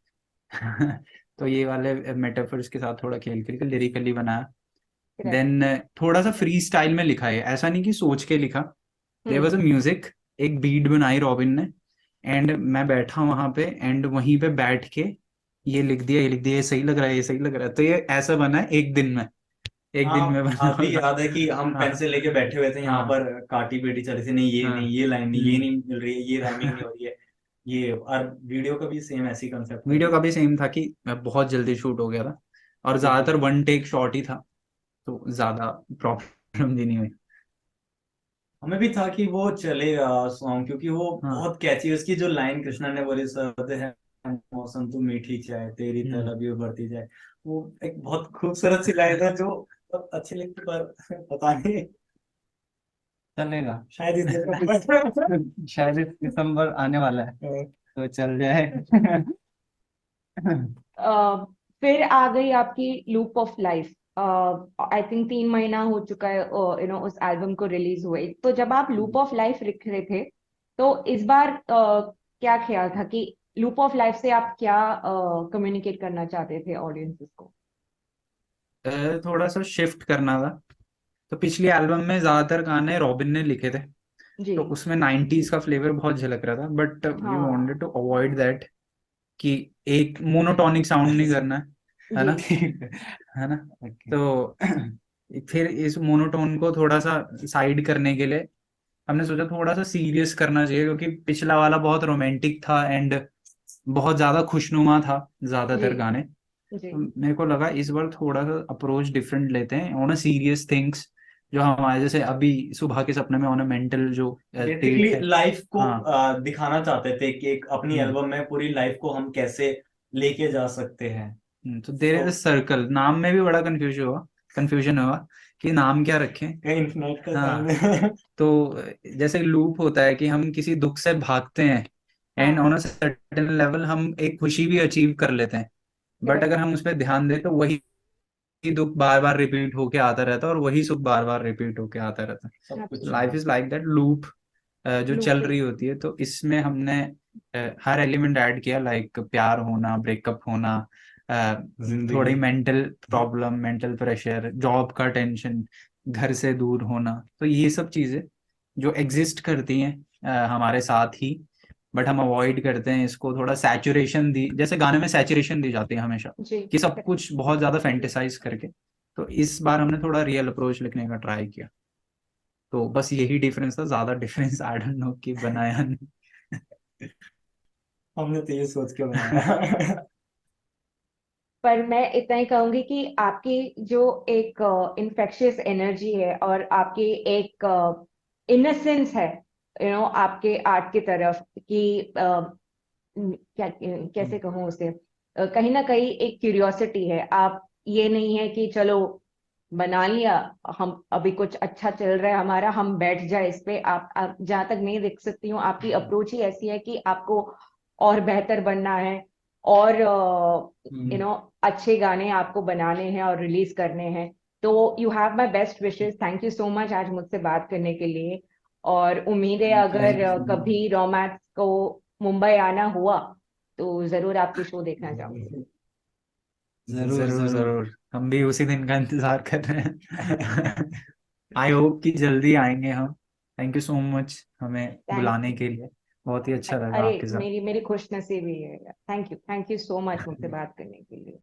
तो ये वाले मेटाफर्स के साथ थोड़ा खेल खेल के लिरिकली बनाया। Correct. देन थोड़ा सा फ्री स्टाइल में लिखा है, ऐसा नहीं कि सोच के लिखा। देयर वाज अ म्यूजिक, एक बीट बनाई रॉबिन ने, एंड मैं बैठा वहां पे, एंड वहीं पे बैठ के ये लिख दिया, ये लिख दिया, ये सही लग रहा है, ये सही लग रहा है। तो ये ऐसा बना है एक दिन में, एक दिन हाँ, में बना अभी हुआ। याद है कि हम हाँ पेंसिल लेके बैठे हुए थे यहाँ हाँ पर, काटी पीटी चल रही थी, नहीं ये नहीं, हाँ। ये लाइन नहीं, ये हम्म। नहीं मिल रही है, ये राइमिंग नहीं हो रही है, ये। और वीडियो का भी सेम ऐसी कंसेप्ट था वीडियो कि का भी सेम था कि बहुत जल्दी शूट हो गया था, और बिल्कुल। ज्यादातर वन टेक शॉट ही था, तो ज्यादा प्रॉब्लम भी नहीं हुई। हमें भी था कि वो चलेगा सॉन्ग, क्योंकि वो हाँ। बहुत कैची है। उसकी जो लाइन कृष्णा ने बोली, सर्द है मौसम तू मीठी चाय, तेरी हम्म। तलब यूं बढ़ती जाए, वो एक बहुत खूबसूरत सी लाइन है जो बहुत अच्छी लगती, पर पता नहीं, चलेगा। शायद इस दिन शायद इस दिसंबर आने वाला है का तो चल जाए। अ, फिर आ गई आपकी loop of life. I think 3 महीना हो चुका है उस एल्बम को रिलीज हुए। तो जब आप लूप ऑफ लाइफ लिख रहे थे, तो इस बार क्या ख्याल था कि लूप ऑफ लाइफ से आप क्या कम्युनिकेट करना चाहते थे ऑडियंसेस को? थोड़ा सा शिफ्ट करना था। तो पिछली एल्बम में ज्यादातर गाने रॉबिन ने लिखे थे, जी। तो उसमें 90s का फ्लेवर बहुत झलक रहा था, बट वी वांटेड हाँ। टू अवॉइड दैट, कि एक मोनोटोनिक साउंड नहीं करना है जी। ना, है ना। ओके। तो फिर इस मोनोटोन को थोड़ा सा साइड करने के लिए हमने सोचा थोड़ा सा सीरियस करना चाहिए, क्योंकि पिछला वाला बहुत रोमांटिक था एंड बहुत ज्यादा खुशनुमा था जी। ज्यादातर गाने। जी। तो मेरे को लगा इस बार थोड़ा सा अप्रोच डिफरेंट लेते हैं ऑन अ सीरियस थिंग्स, जो हमारे जैसे अभी सुबह के सपने में ऑन अ मेंटल जो बेसिकली स्टेट है। लाइफ को हाँ। दिखाना चाहते थे कि एक अपनी हम्म। एल्बम में पूरी लाइफ को हम कैसे लेके जा सकते हैं। तो देयर इज तो अ सर्कल, नाम में भी बड़ा कंफ्यूजन हुआ कि नाम क्या रखें। कहीं इंटरनेट का हाँ। सामने तो जैसे लूप होता है कि हम किसी दुख से भागते हैं, एंड हाँ। ऑन अ सर्टेन लेवल हम एक खुशी भी अचीव कर लेते हैं, बट करेक्ट। अगर हम उस पर ध्यान दें तो वही दुख बार बार रिपीट होके आता रहता है, और वही सुख बार बार रिपीट होके आता रहता सब है। कुछ life is like that loop जो चल लूप। रही होती है। तो इसमें हमने हर एलिमेंट ऐड किया, लाइक प्यार होना, ब्रेकअप होना, अ, थोड़ी जिंदगी। Mental problem, mental pressure, job का टेंशन, घर से दूर होना। तो ये सब चीजें जो एग्जिस्ट करती हैं हमारे साथ ही, बट हम अवॉइड करते हैं इसको। थोड़ा सैचुरेशन दी, जैसे गाने में सैचुरेशन दी जाती है हमेशा, जी। कि सब correct. कुछ बहुत ज्यादा फैंटेसाइज करके। तो इस बार हमने थोड़ा रियल अप्रोच लिखने का ट्राई किया। तो बस यही डिफरेंस था, ज्यादा डिफरेंस आई डोंट नो कि बनाया नहीं। हमने तो ये सोच के बनाया। पर मैं इतना ही कहूंगी कि आपकी जो एक इन्फेक्शियस एनर्जी है और आपकी एक इनसेंस है, आपके आर्ट की तरफ, कि क्या कैसे कहूँ उसे, कहीं ना कहीं एक क्यूरियोसिटी है। आप ये नहीं है कि चलो बना लिया, हम अभी कुछ अच्छा चल रहा है हमारा, हम बैठ जाए इस पे। आप जहां तक मैं देख सकती हूँ, आपकी अप्रोच ही ऐसी है कि आपको और बेहतर बनना है, और अच्छे गाने आपको बनाने हैं और रिलीज करने हैं। तो you have my best wishes. Thank you so much आज मुझसे बात करने के लिए। और उम्मीद है थैंक अगर यू। कभी रोमैक्स को मुंबई आना हुआ तो जरूर आपकी शो देखना चाहूंगी। जरूर जरूर जरूर। जरूर, हम भी उसी दिन का इंतजार कर रहे हैं। आई होप कि जल्दी आएंगे हम। थैंक यू सो मच हमें थैंक बुलाने यू। के लिए, बहुत ही अच्छा लगा अरे आपके साथ। मेरी मेरी खुश नसीबी है। थैंक यू सो मच मुझसे बात करने के लिए।